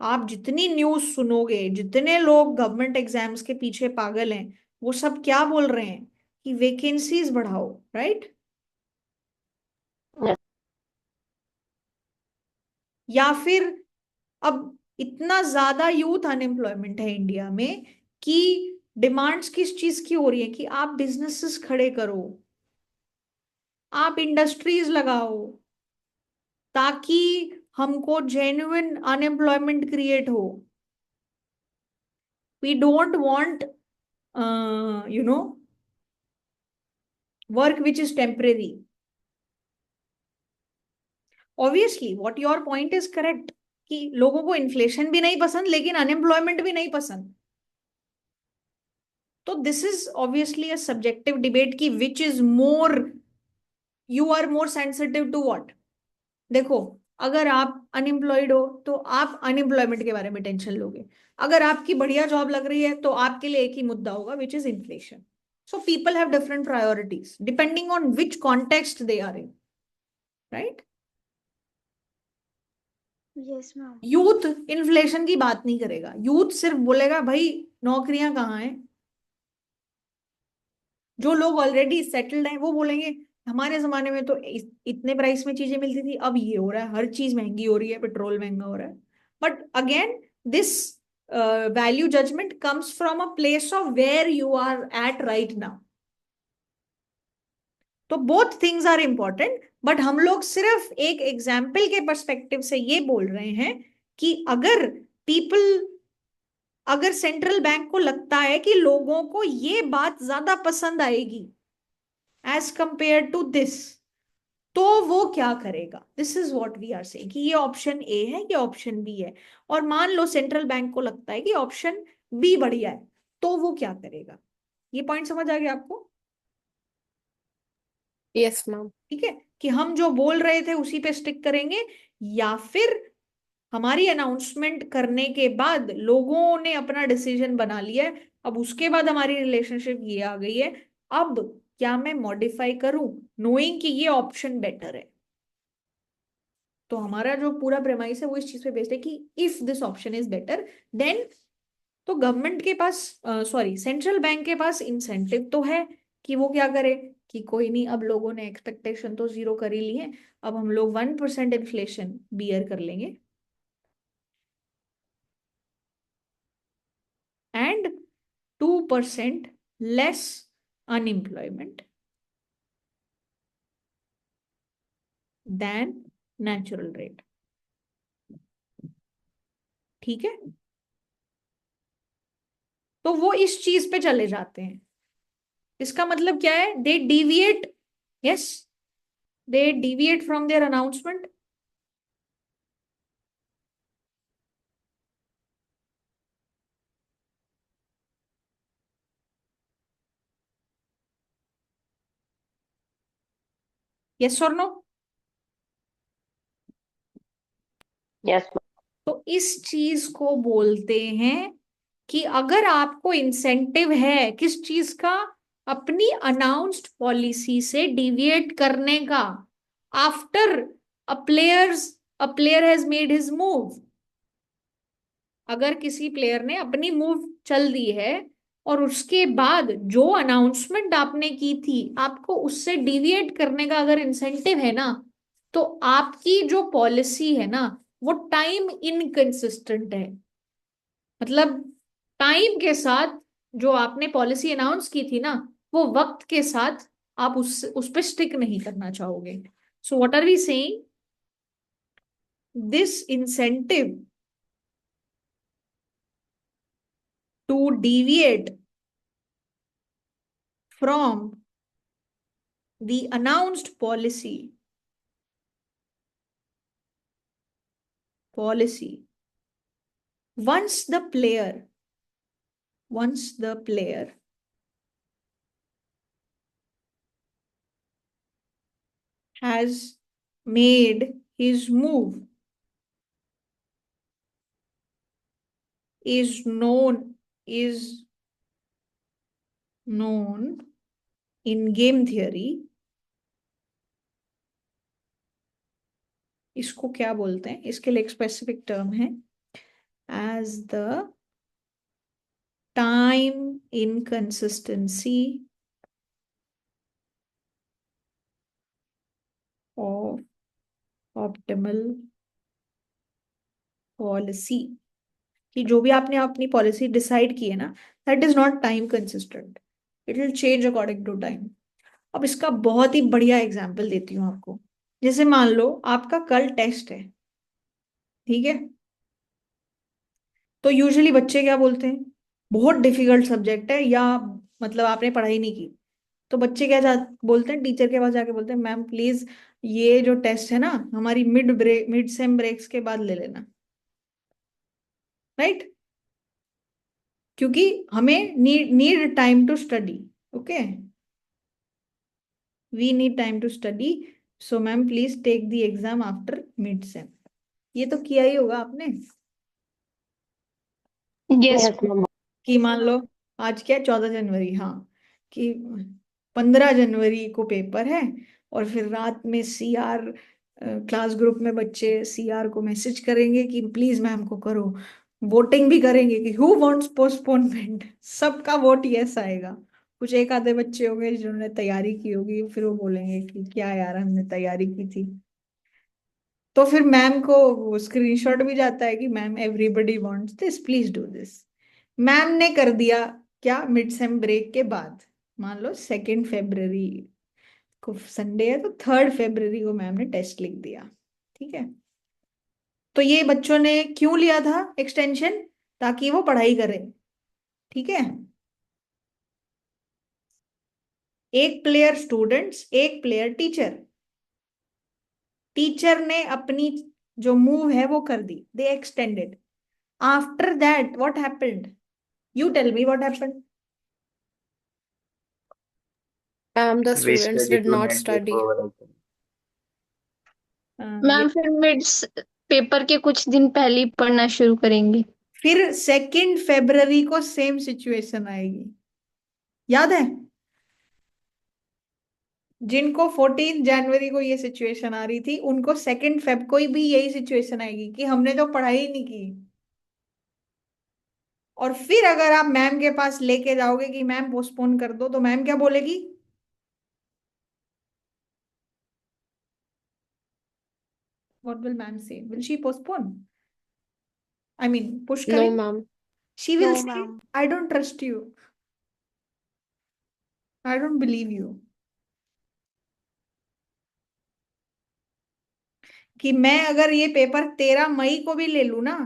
आप जितनी न्यूज सुनोगे, जितने लोग गवर्नमेंट एग्जाम्स के पीछे पागल हैं, वो सब क्या बोल रहे हैं कि वैकेंसीज बढ़ाओ, राइट? yes, या फिर अब इतना ज्यादा यूथ अनएम्प्लॉयमेंट है इंडिया में कि डिमांड्स किस चीज की हो रही है कि आप बिजनेसेस खड़े करो, आप इंडस्ट्रीज लगाओ, ताकि हमको जेन्युइन अनएम्प्लॉयमेंट क्रिएट हो। We don't want you know work which is temporary. Obviously what your point is correct कि लोगों को इन्फ्लेशन भी नहीं पसंद लेकिन अनएम्प्लॉयमेंट भी नहीं पसंद। तो this is obviously a subjective debate कि which is more, you are more sensitive to what. देखो, अगर आप अनएम्प्लॉयड हो तो आप अनएम्प्लॉयमेंट के बारे में टेंशन लोगे। अगर आपकी बढ़िया जॉब लग रही है तो आपके लिए एक ही मुद्दा होगा which is inflation. So people have different priorities depending on which context they are in, right? Yes ma'am. Youth inflation की बात नहीं करेगा, यूथ सिर्फ बोलेगा भाई नौकरियां कहाँ हैं। जो लोग ऑलरेडी सेटल्ड हैं वो बोलेंगे हमारे जमाने में तो इतने प्राइस में चीजें मिलती थी, अब ये हो रहा है, हर चीज महंगी हो रही है, पेट्रोल महंगा हो रहा है। But again this value judgement comes from a place of where you are at right now. तो both things are important, but हम लोग सिर्फ एक एग्जाम्पल के परस्पेक्टिव से ये बोल रहे हैं कि अगर सेंट्रल बैंक को लगता है कि लोगों को ये बात ज्यादा पसंद आएगी एज कंपेयर टू दिस, तो वो क्या करेगा? This is what we are saying कि ये ऑप्शन ए है, ये ऑप्शन बी है। और मान लो सेंट्रल बैंक को लगता है कि ऑप्शन बी बढ़िया है, तो वो क्या करेगा? ये पॉइंट समझ आ गया आपको? Yes ma'am. ठीक है, कि हम जो बोल रहे थे उसी पे स्टिक करेंगे, या फिर हमारी अनाउंसमेंट करने के बाद लोगों ने अपना डिसीजन बना लिया है, अब उसके बाद हमारी रिलेशनशिप ये आ गई है, अब क्या मैं मॉडिफाई करूं नोइंग कि ये ऑप्शन बेटर है। तो हमारा जो पूरा प्रेमाइस है वो इस चीज पे बेस्ड है कि if this option is better than, तो गवर्नमेंट के पास, सॉरी, सेंट्रल बैंक के पास इंसेंटिव तो है कि वो क्या करे कि कोई नहीं, अब लोगों ने एक्सपेक्टेशन तो जीरो कर ही ली है, अब हम लोग 1% इन्फ्लेशन बियर कर लेंगे and 2% less unemployment than natural rate. ठीक है, तो वो इस चीज पे चले जाते हैं। इसका मतलब क्या है? They deviate, yes, they deviate from their announcement. Yes और नो? yes, तो इस चीज को बोलते हैं कि अगर आपको इंसेंटिव है किस चीज का? अपनी अनाउंस्ड पॉलिसी से डिविएट करने का, after a player has made his move. अगर किसी प्लेयर ने अपनी मूव चल दी है और उसके बाद जो अनाउंसमेंट आपने की थी आपको उससे डिविएट करने का अगर इंसेंटिव है ना, तो आपकी जो पॉलिसी है ना वो टाइम इनकंसिस्टेंट है। मतलब टाइम के साथ जो आपने पॉलिसी अनाउंस की थी ना, वो वक्त के साथ आप उस पर स्टिक नहीं करना चाहोगे। So what are we saying? This incentive to deviate from the announced policy once the player has made his move, is known in game theory, इसको क्या बोलते हैं, इसके लिए एक स्पेसिफिक टर्म है, as the time inconsistency of optimal policy, कि जो भी आपने अपनी पॉलिसी डिसाइड की है ना, that is not time consistent, it will change according to time. अब इसका बहुत ही बढ़िया एग्जांपल देती हूँ आपको। जैसे मान लो आपका कल टेस्ट है, ठीक है, तो यूजुअली बच्चे क्या बोलते हैं, बहुत डिफिकल्ट सब्जेक्ट है, या मतलब आपने पढ़ाई नहीं की, तो बच्चे क्या बोलते हैं, टीचर के पास जाके बोलते हैं, मैम प्लीज ये जो टेस्ट है ना, हमारी मिड सेम ब्रेक्स के बाद ले लेना, राइट? क्योंकि हमें need time to study, okay, we need time to study, so ma'am please take the exam after mid sem. ये तो किया ही होगा आपने, यस। Yes, ma'am. कि मान लो आज क्या है, 14 जनवरी, हाँ, कि 15 जनवरी को पेपर है, और फिर रात में सीआर क्लास ग्रुप में बच्चे सीआर को मैसेज करेंगे कि प्लीज मैम को करो, वोटिंग भी करेंगे कि हु वांट्स पोस्टपोनमेंट, सबका वोट यस आएगा। कुछ एक आधे बच्चे होंगे जिन्होंने तैयारी की होगी, फिर वो बोलेंगे कि क्या यार हमने तैयारी की थी, तो फिर मैम को स्क्रीनशॉट भी जाता है कि ma'am everybody wants this, please do this. Ma'am ने कर दिया क्या, मिड सेम ब्रेक के बाद, मान लो 2 फरवरी को संडे है, तो 3 फरवरी को मैम ने टेस्ट लिख दिया, ठीक है। तो ये बच्चों ने क्यों लिया था एक्सटेंशन, ताकि वो पढ़ाई करें, ठीक है। एक प्लेयर स्टूडेंट्स, एक प्लेयर टीचर, टीचर ने अपनी जो मूव है वो कर दी, they extended. After that what happened, you tell me what happened. The We students study did to not net study. before also. Ma'am फिर मिड्स पेपर के कुछ दिन पहले ही पढ़ना शुरू करेंगे। फिर 2 फरवरी को सेम सिचुएशन आएगी, याद है? जिनको 14 जनवरी को ये सिचुएशन आ रही थी, उनको 2 फेब को भी यही सिचुएशन आएगी कि हमने तो पढ़ाई ही नहीं की। और फिर अगर आप मैम के पास लेके जाओगे कि मैम पोस्टपोन कर दो, तो मैम क्या बोलेगी, व्हाट विल मैम से, will she postpone, I mean push No, करें, ma'am. शी विल No, से ma'am. I don't trust you, I don't believe you, कि मैं अगर ये पेपर 13 मई को भी ले लूं ना,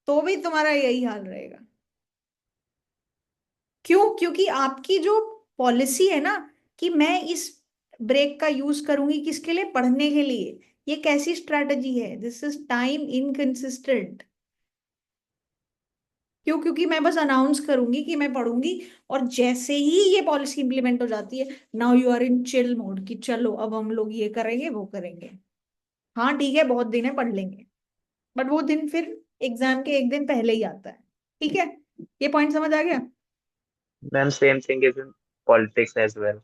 तो भी तुम्हारा यही हाल रहेगा। क्यों? क्योंकि आपकी जो पॉलिसी है ना, कि मैं इस ब्रेक का यूज करूंगी किसके लिए, पढ़ने के लिए, ये कैसी स्ट्रैटेजी है, दिस इज टाइम इनकंसिस्टेंट। क्यों? क्योंकि मैं बस अनाउंस करूंगी कि मैं पढ़ूंगी, और जैसे ही ये पॉलिसी इंप्लीमेंट हो जाती है, now you are in chill mode, कि चलो अब हम लोग ये करेंगे वो करेंगे, हाँ ठीक है बहुत दिन है पढ़ लेंगे, बट वो दिन फिर एग्जाम के एक दिन पहले ही आता है, ठीक है। ये पॉइंट समझ आ गया? Ma'am, same thing is in politics as well.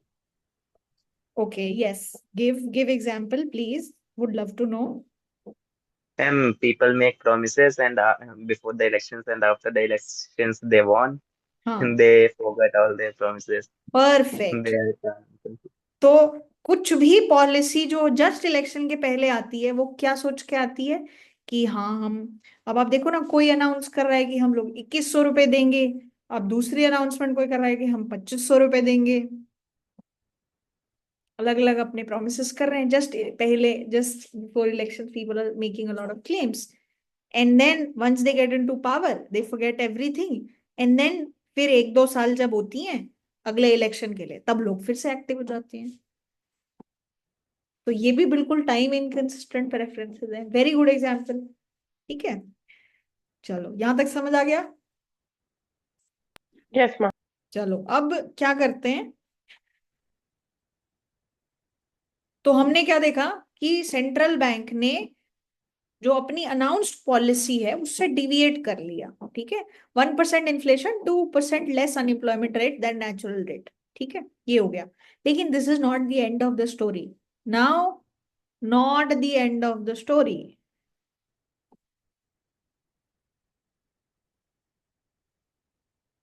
Okay yes, give example please, would love to know. People make promises and before the elections and after the elections they won हाँ, and they forgot all their promises. Perfect. They तो कुछ भी policy जो just election के पहले आती है, वो क्या सोच के आती है कि हाँ हम, अब आप देखो ना, कोई अनाउंस कर रहा है कि हम लोग 2100 रुपए देंगे, अब दूसरी अनाउंसमेंट कोई कर रहा है कि हम 2500 रुपए देंगे, अलग अलग अपने प्रोमिस कर रहे हैं। Just before election people are making a lot of claims, and then once they get into power they forget everything, and then फिर 1-2 साल जब होती हैं अगले इलेक्शन के लिए, तब लोग फिर से एक्टिव हो जाते हैं। तो ये भी बिल्कुल टाइम इनकंसिस्टेंट प्रेफरेंसेस है, वेरी गुड एग्जांपल, ठीक है। चलो यहां तक समझ आ गया? Yes, ma'am. चलो अब क्या करते हैं, तो हमने क्या देखा कि सेंट्रल बैंक ने जो अपनी अनाउंस्ड पॉलिसी है उससे डिविएट कर लिया, ठीक है। 1% inflation, 2% less unemployment rate than natural rate, ठीक है, ये हो गया। लेकिन this is not the end of the story now, not the end of the story.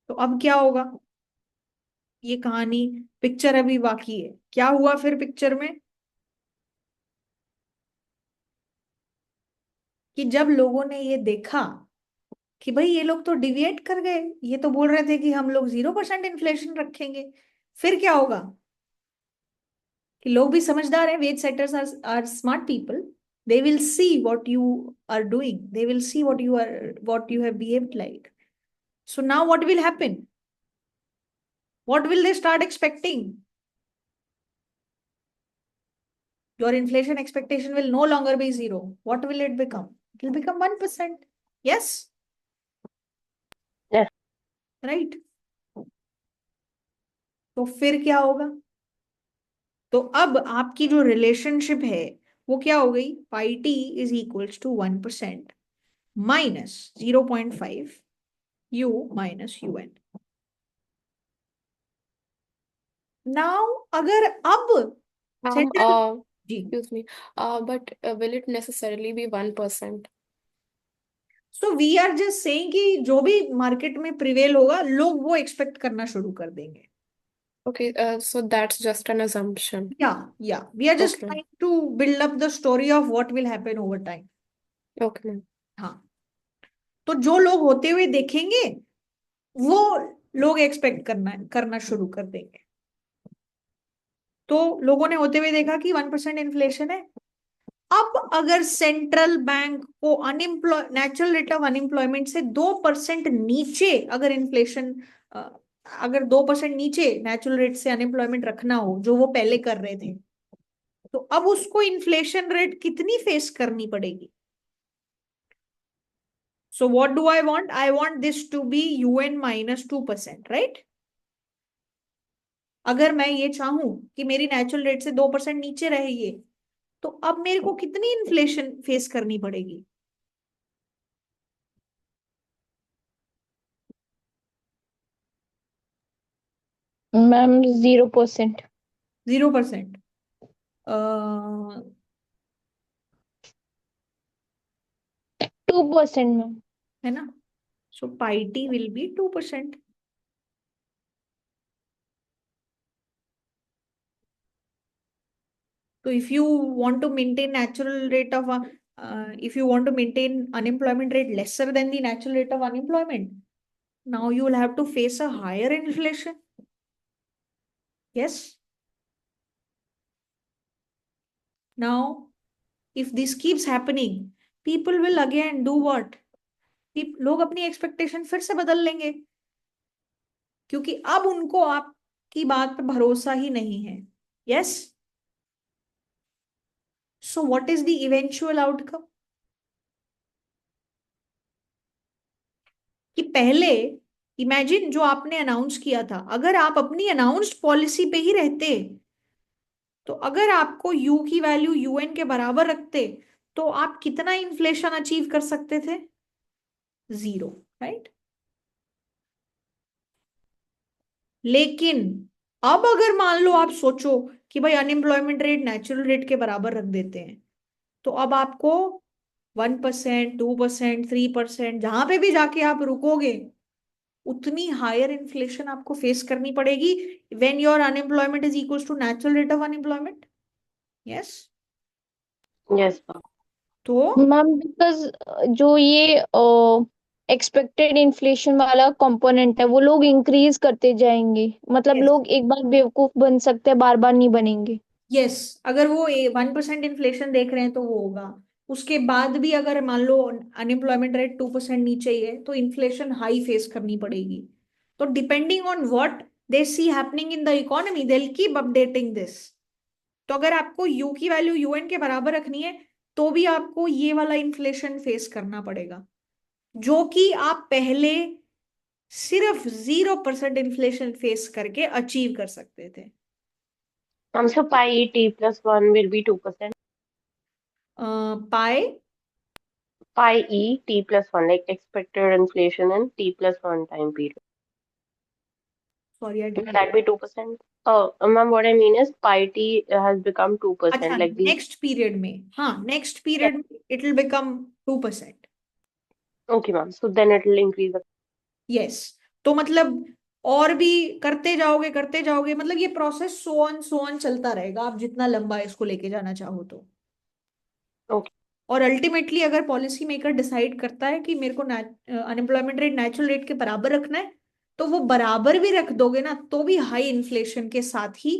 तो अब क्या होगा, ये कहानी, पिक्चर अभी बाकी है। क्या हुआ फिर पिक्चर में, कि जब लोगों ने ये देखा कि भाई ये लोग तो डिविएट कर गए, ये तो बोल रहे थे कि हम लोग 0% इन्फ्लेशन रखेंगे, फिर क्या होगा कि लोग भी समझदार हैं, wage setters are smart people, they will see what you are doing, they will see what you have behaved like. So now what will happen, what will they start expecting, your inflation expectation will no longer be 0. What will it become? It will become 1%. Yes? Yes. Right? तो फिर क्या होगा, तो अब आपकी जो relationship है वो क्या हो गई, pi T is equals to 1% minus 0.5 U minus U N. Now अगर अब सेंट्रल, जी, excuse me, but will it necessarily be 1%? So we are just saying कि जो भी मार्केट में प्रिवेल होगा लोग वो एक्सपेक्ट करना शुरू कर देंगे। Okay, so that's just an assumption. Yeah, we are just Okay. trying to build up the story of what will happen over time. Okay, ma'am. हाँ, तो जो लोग होते हुए देखेंगे वो लोग एक्सपेक्ट करना शुरू कर देंगे। तो लोगों ने होते हुए देखा कि 1% इन्फ्लेशन है। अब अगर सेंट्रल बैंक को नेचुरल रेट ऑफ अनएम्प्लॉयमेंट से 2% नीचे अगर इन्फ्लेशन, अगर 2% नीचे नेचुरल रेट से अनएम्प्लॉयमेंट रखना हो जो वो पहले कर रहे थे, तो अब उसको इन्फ्लेशन रेट कितनी फेस करनी पड़ेगी। So what do I want, I want this to be UN minus 2%, right. अगर मैं ये चाहूं कि मेरी नेचुरल रेट से 2% नीचे रहे ये, तो अब मेरे को कितनी इन्फ्लेशन फेस करनी पड़ेगी। मैम 0%। 0%, 2% मैम। है ना। So pi T will be 2%। So if you want to maintain natural rate of, if you want to maintain unemployment rate lesser than the natural rate of unemployment, now you will have to face a higher inflation. Yes. Now, if this keeps happening, people will again do what? लोग अपनी expectation फिर से बदल लेंगे, क्योंकि अब उनको आपकी बात पे भरोसा ही नहीं है। Yes. So what is the eventual outcome? कि पहले इमेजिन जो आपने अनाउंस किया था, अगर आप अपनी अनाउंस्ड पॉलिसी पे ही रहते, तो अगर आपको यू की वैल्यू यूएन के बराबर रखते, तो आप कितना इन्फ्लेशन अचीव कर सकते थे, 0, राइट। लेकिन अब अगर मान लो आप सोचो कि भाई अनएम्प्लॉयमेंट रेट नेचुरल रेट के बराबर रख देते हैं, तो अब आपको 1%, 2%, 3%, जहां पे भी जाके आप रुकोगे उतनी हायर इन्फ्लेशन आपको फेस करनी पड़ेगी when your unemployment is equals to natural rate of unemployment. Yes. Yes. तो मैम बिकॉज जो ये एक्सपेक्टेड इन्फ्लेशन वाला कंपोनेंट है वो लोग इंक्रीज करते जाएंगे, मतलब yes, लोग एक बार बेवकूफ बन सकते हैं, बार बार नहीं बनेंगे। यस, अगर वो 1% इन्फ्लेशन देख रहे हैं तो वो होगा। उसके बाद भी अगर मान लो अनएम्प्लॉयमेंट रेट 2% नीचे ही है तो इन्फ्लेशन हाई फेस करनी पड़ेगी। तो depending on what they C happening in the economy they will keep updating this. तो अगर आपको यू की वैल्यू यूएन के बराबर रखनी है तो भी आपको ये वाला इन्फ्लेशन फेस करना पड़ेगा, जो कि आप पहले सिर्फ 0% इन्फ्लेशन फेस करके अचीव कर सकते थे। So pi t plus 1 will be 2%. Pi pi e t plus 1, like expected inflation in t plus 1 time period. Sorry I Will didn't that be 2%? Oh, ma'am, what I mean is pi t has become 2%. अच्छा Like the next period में, हाँ next yes, period में it will become 2%। okay, ma'am. So then it will increase the yes, तो मतलब और भी करते जाओगे, मतलब ये प्रोसेस सो ऑन चलता रहेगा, आप जितना लंबा इसको लेके जाना चाहो तो। okay. और अल्टीमेटली अगर पॉलिसी मेकर डिसाइड करता है कि मेरे को अनएम्प्लॉयमेंट रेट नेचुरल रेट के बराबर रखना है, तो वो बराबर भी रख दोगे ना, तो भी हाई इन्फ्लेशन के साथ ही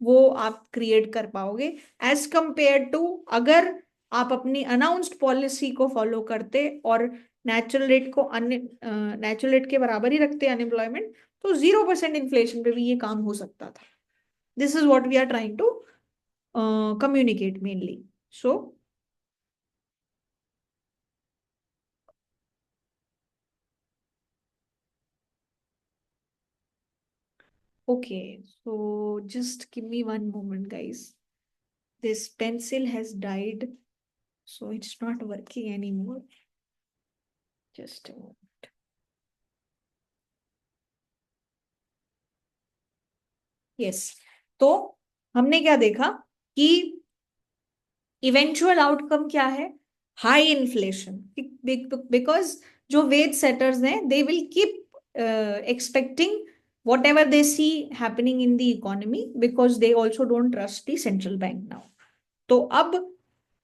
वो आप क्रिएट कर पाओगे, एज कंपेयर टू अगर आप अपनी अनाउंस्ड पॉलिसी को फॉलो करते और नेचुरल रेट के बराबर ही रखते अनएम्प्लॉयमेंट, तो 0% इन्फ्लेशन पे भी ये काम हो सकता था। This is what we are trying to communicate mainly. So okay, so just give me one moment, guys. This pencil has died, so it's not working anymore. Just a moment. Yes, तो हमने क्या देखा कि eventual outcome क्या है, high inflation, because जो veg setters हैं they will keep expecting whatever they see happening in the economy because they also don't trust the central bank now। तो अब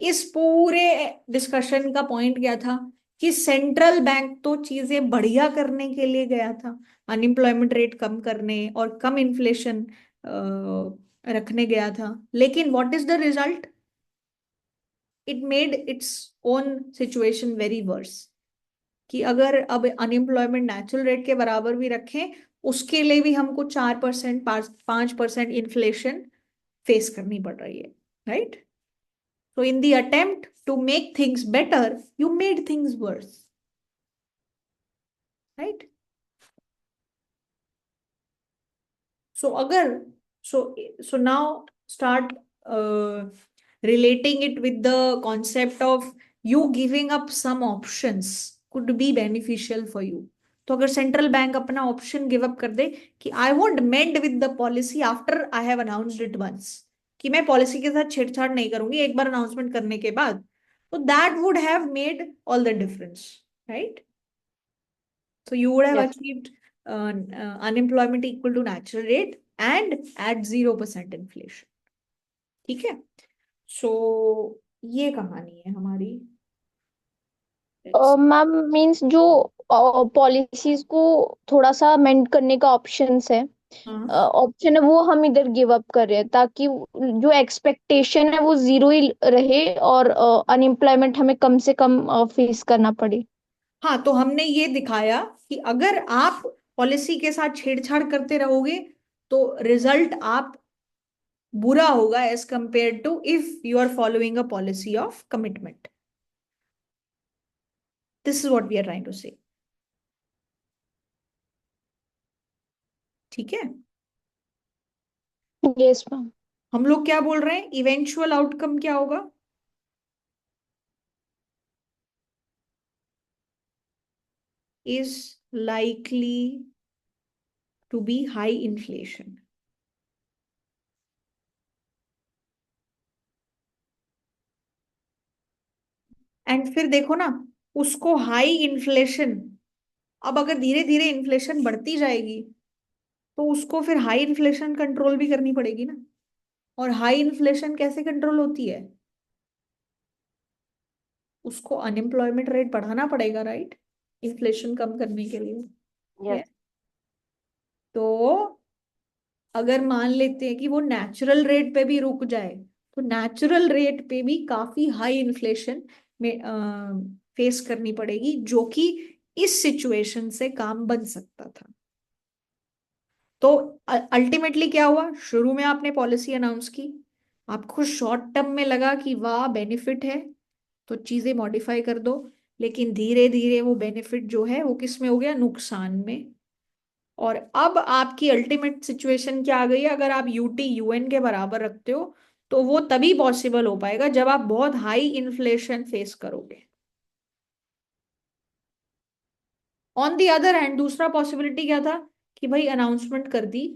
इस पूरे डिस्कशन का पॉइंट क्या था कि सेंट्रल बैंक तो चीजें बढ़िया करने के लिए गया था, अनएम्प्लॉयमेंट रेट कम करने और कम इन्फ्लेशन रखने गया था, लेकिन what is the result? It made its own situation very worse. कि अगर अब अनएम्प्लॉयमेंट नेचुरल रेट के बराबर भी रखें, उसके लिए भी हमको 4% 5% इन्फ्लेशन फेस करनी पड़ रही है, right? So in the attempt to make things better, you made things worse, right? So so now start relating it with the concept of you giving up some options could be beneficial for you। तो अगर central bank अपना option give up कर दे कि I won't mend with the policy after I have announced it once, कि मैं policy के साथ छेड़छाड़ नहीं करूंगी एक बार अनाउंसमेंट करने के बाद, तो that would have made all the difference, right? So you would have yes. achieved unemployment equal to natural rate and at 0% inflation। ठीक है, so ये कहानी है हमारी। मैम मीन्स जो पॉलिसीज को थोड़ा सा अमेंड करने का ऑप्शंस है, हाँ ऑप्शन है वो हम इधर गिव अप कर रहे हैं ताकि जो एक्सपेक्टेशन है वो जीरो ही रहे और अनएम्प्लॉयमेंट हमें कम से कम फेस करना पड़े। हाँ, तो हमने ये दिखाया कि अगर आप पॉलिसी के साथ छेड़छाड़ करते रहोगे तो रिजल्ट आप बुरा होगा as compare to if you are following a policy of commitment. This is what we are trying to say. ठीक है, यस मैम। हम लोग क्या बोल रहे हैं, इवेंचुअल आउटकम क्या होगा? is likely to be high inflation। And फिर देखो ना, उसको हाई इन्फ्लेशन, अब अगर धीरे धीरे इन्फ्लेशन बढ़ती जाएगी तो उसको फिर हाई इन्फ्लेशन कंट्रोल भी करनी पड़ेगी ना। और हाई इन्फ्लेशन कैसे कंट्रोल होती है? उसको अनएम्प्लॉयमेंट रेट बढ़ाना पड़ेगा, राइट? इन्फ्लेशन कम करने के लिए। Yes. Yes। तो अगर मान लेते हैं कि वो नेचुरल रेट पे भी रुक जाए, तो नेचुरल रेट पे भी काफी हाई इन्फ्लेशन में फेस करनी पड़ेगी, जो कि इस सिचुएशन से काम बन सकता था। तो अल्टीमेटली क्या हुआ, शुरू में आपने पॉलिसी अनाउंस की, आपको शॉर्ट टर्म में लगा कि वाह बेनिफिट है, तो चीजें मॉडिफाई कर दो, लेकिन धीरे धीरे वो बेनिफिट जो है वो किस में हो गया, नुकसान में। और अब आपकी अल्टीमेट सिचुएशन क्या आ गई है, अगर आप यूटी यूएन के बराबर रखते हो तो वो तभी पॉसिबल हो पाएगा जब आप बहुत हाई इन्फ्लेशन फेस करोगे। ऑन द अदर हैंड दूसरा पॉसिबिलिटी क्या था कि भाई अनाउंसमेंट कर दी,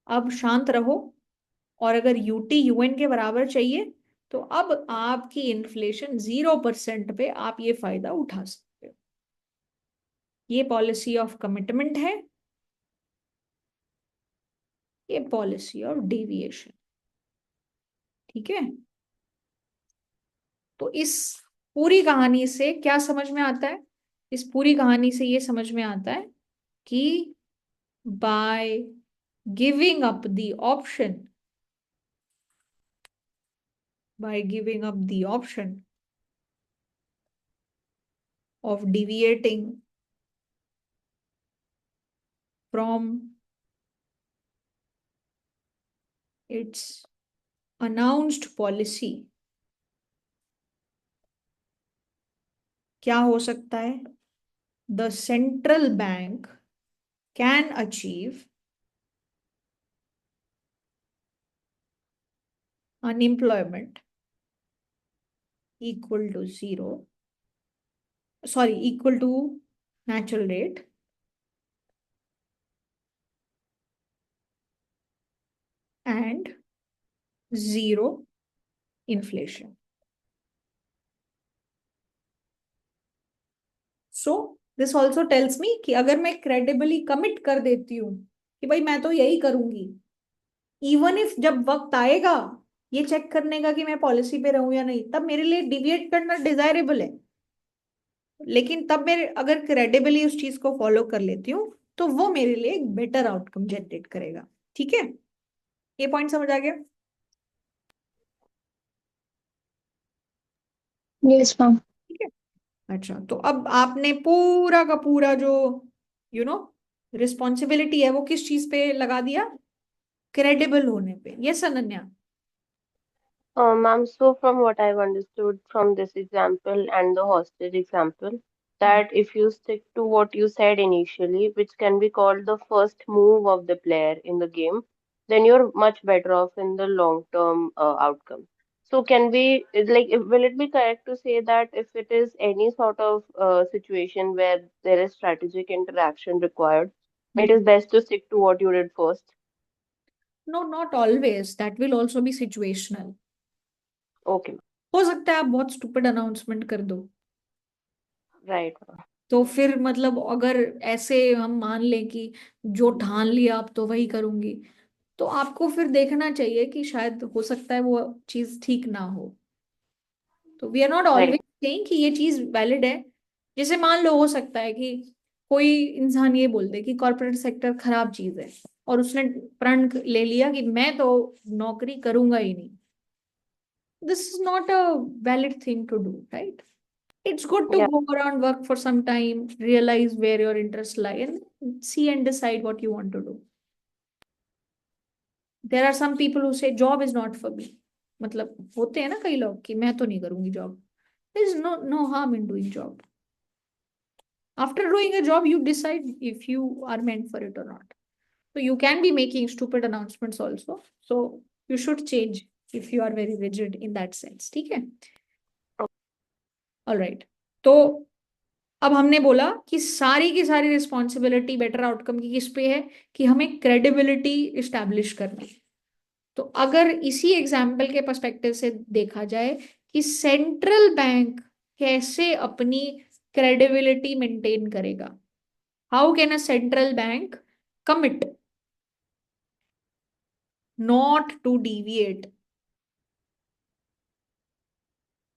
अब शांत रहो, और अगर यूटी यूएन के बराबर चाहिए तो अब आपकी इन्फ्लेशन 0% पे आप ये फायदा उठा सकते हो। ये पॉलिसी ऑफ कमिटमेंट है, ये पॉलिसी ऑफ डेविएशन। ठीक है, तो इस पूरी कहानी से क्या समझ में आता है? इस पूरी कहानी से ये समझ में आता है कि bye giving up the option, by giving up the option of deviating from its announced policy, क्या हो सकता है? The central bank can achieve unemployment equal to zero, sorry, equal to natural rate, and zero inflation. So this also tells me कि अगर मैं credibly commit कर देती हूँ कि भाई मैं तो यही करूंगी, इवन इफ जब वक्त आएगा ये चेक करने का कि मैं पॉलिसी पे रहूं या नहीं, तब मेरे लिए डिविएट करना डिजायरेबल है, लेकिन तब मैं अगर क्रेडिबली उस चीज को फॉलो कर लेती हूँ तो वो मेरे लिए एक बेटर आउटकम जनरेट करेगा। ठीक है, ये पॉइंट समझ आ गया? Yes ma'am. ठीक है, अच्छा, तो अब आपने पूरा का पूरा जो यू नो रिस्पॉन्सिबिलिटी है वो किस चीज पे लगा दिया? क्रेडिबल होने पे। Yes Ananya? Ma'am, so from what I've understood from this example and the hostage example, hmm, that if you stick to what you said initially, which can be called the first move of the player in the game, then you're much better off in the long-term outcome. So can we, will it be correct to say that if it is any sort of situation where there is strategic interaction required, it hmm. is best to stick to what you did first? No, not always, that will also be situational. Okay, हो सकता है आप बहुत stupid announcement कर दो, right. तो फिर मतलब अगर ऐसे हम मान लें कि जो ठान लिया अब तो वही करूंगी, तो आपको फिर देखना चाहिए कि शायद हो सकता है वो चीज ठीक ना हो। तो we are not Right. Always saying कि ये चीज वैलिड है। जैसे मान लो हो सकता है कि कोई इंसान ये बोल दे कि कॉर्पोरेट सेक्टर खराब चीज है, और उसने प्रण ले लिया कि मैं तो नौकरी करूंगा ही नहीं। This is not a valid thing to do, right? It's good to Yeah. go around, work for some time, realize where your interests lie, and see and decide what you want to do. There are some people who say job is not for me. मतलब होते हैं ना कई लोग कि मैं तो नहीं करूंगी job. There is no harm in doing job. After doing a job, you decide if you are meant for it or not. So you can be making stupid announcements also. So you should change if you are very rigid in that sense. ठीक है? All right. तो अब हमने बोला कि सारी की सारी रिस्पॉन्सिबिलिटी बेटर आउटकम की किस पे है? कि हमें क्रेडिबिलिटी इस्टेब्लिश करनी है। तो अगर इसी एग्जाम्पल के पर्सपेक्टिव से देखा जाए कि सेंट्रल बैंक कैसे अपनी क्रेडिबिलिटी मेंटेन करेगा, how can a central bank commit not to deviate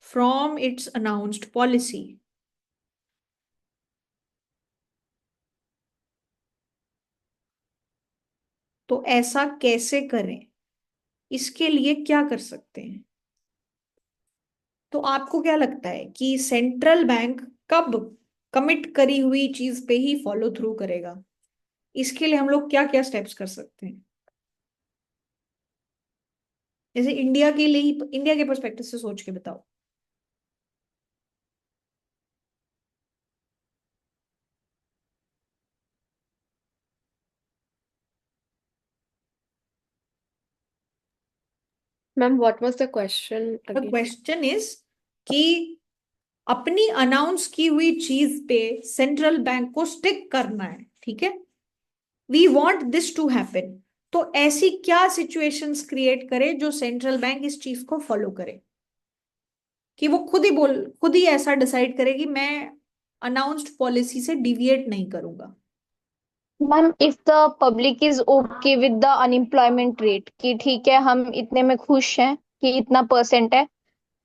from its announced policy? तो ऐसा कैसे करें, इसके लिए क्या कर सकते हैं? तो आपको क्या लगता है कि सेंट्रल बैंक कब कमिट करी हुई चीज पे ही फॉलो थ्रू करेगा? इसके लिए हम लोग क्या क्या स्टेप्स कर सकते हैं? जैसे इंडिया के लिए ही, इंडिया के पर्सपेक्टिव से सोच के बताओ। Ma'am, what was the question the again? Question is कि अपनी अनाउंस की हुई चीज पे सेंट्रल बैंक को स्टिक करना है, ठीक है। We want this to happen. तो ऐसी क्या सिचुएशंस क्रिएट करे जो सेंट्रल बैंक इस चीज को फॉलो करे, कि वो खुद ही ऐसा डिसाइड करे कि मैं अनाउंस्ड पॉलिसी से डिविएट नहीं करूंगा। Ma'am, if the public is okay with the unemployment rate, कि ठीक है हम इतने में खुश हैं कि इतना परसेंट है,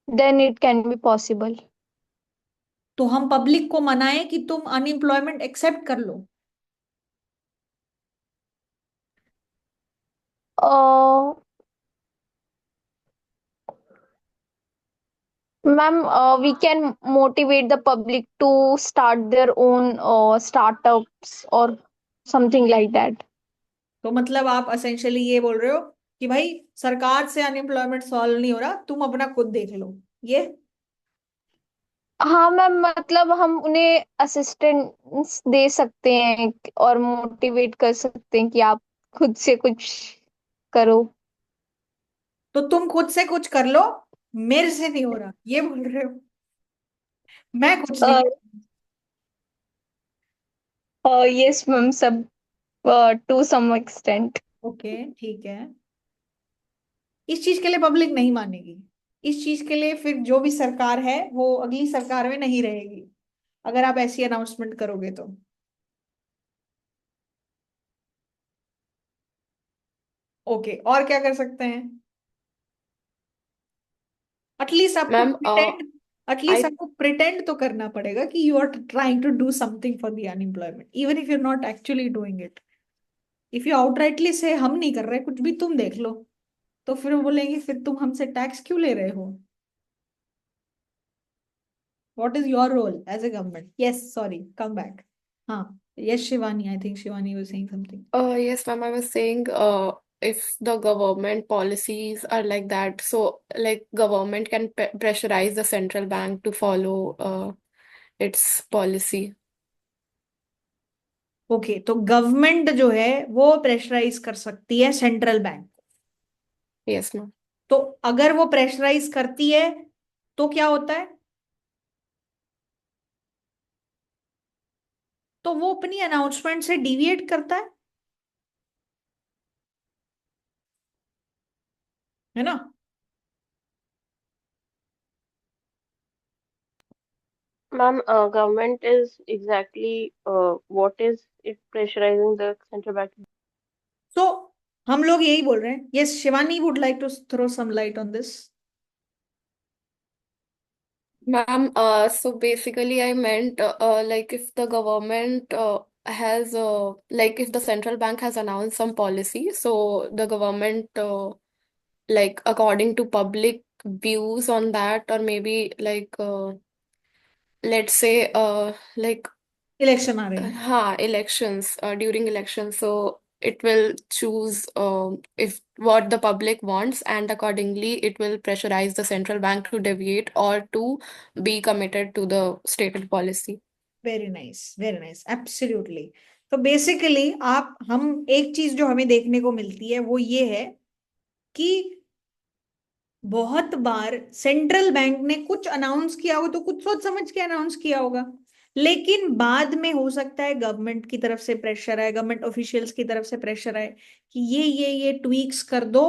then it can be possible. तो हम पब्लिक को मनाएं कि तुम अनएम्प्लॉयमेंट एक्सेप्ट कर लो। Ma'am, we can motivate the public to start their own startups और समथिंग लाइक दैट। तो मतलब आप असेंशियली ये बोल रहे हो कि भाई सरकार से अनएम्प्लॉयमेंट सॉल्व नहीं हो रहा, तुम अपना खुद देख लो, ये। हाँ मैम, मतलब हम उन्हें असिस्टेंस दे सकते हैं और मोटिवेट कर सकते हैं कि आप खुद से कुछ करो। तो तुम खुद से कुछ कर लो, मेरे से नहीं हो रहा, ये बोल रहे हो। मैं कुछ नहीं कर। यस मैम, सब टू सम एक्सटेंट। ओके, ठीक है। इस चीज के लिए पब्लिक नहीं मानेगी। इस चीज के लिए फिर जो भी सरकार है वो अगली सरकार में नहीं रहेगी, अगर आप ऐसी अनाउंसमेंट करोगे तो। ओके, और क्या कर सकते हैं? एटलीस्ट आपको मैम प्रिटेंड एटलीस्ट आई आपको प्रिटेंड तो करना पड़ेगा कि you are trying to do something for the unemployment, even if you are not actually doing it. If you outrightly say हम नहीं कर रहे कुछ भी, तुम देख लो, तो फिर वो बोलेंगे फिर तुम हमसे टैक्स क्यों ले रहे हो? What is your role as a government? Yes, sorry, come back. हाँ, yes Shivani, I think Shivani was saying something. yes ma'am, I was saying if the government policies are like that, so like government can pressurize the central bank to follow its policy. Okay, तो government जो है वो pressurise कर सकती है central bank. Yes ma'am. तो अगर वो प्रेशराइज करती है तो क्या होता है? तो वो अपनी अनाउंसमेंट से डिविएट करता है ना? Ma'am, government is exactly what is it pressurizing the central bank? सो हम लोग यही बोल रहे हैं। Yes Shivani would like to throw some light on this. Ma'am, so basically I meant like if the government has like if the central bank has announced some policy, so the government like according to public views on that, or maybe like let's say like election आ रहे हैं। हाँ, elections, during elections, so it will choose if what the public wants, and accordingly it will pressurize the central bank to deviate or to be committed to the stated policy. Very nice, very nice, absolutely. तो basically आप हम एक चीज जो हमें देखने को मिलती है वो ये है कि बहुत बार सेंट्रल बैंक ने कुछ अनाउंस किया होगा तो कुछ सोच समझ के अनाउंस किया होगा, लेकिन बाद में हो सकता है गवर्नमेंट की तरफ से प्रेशर आए, गवर्नमेंट ऑफिशियल्स की तरफ से प्रेशर आए कि ये ट्वीक्स कर दो,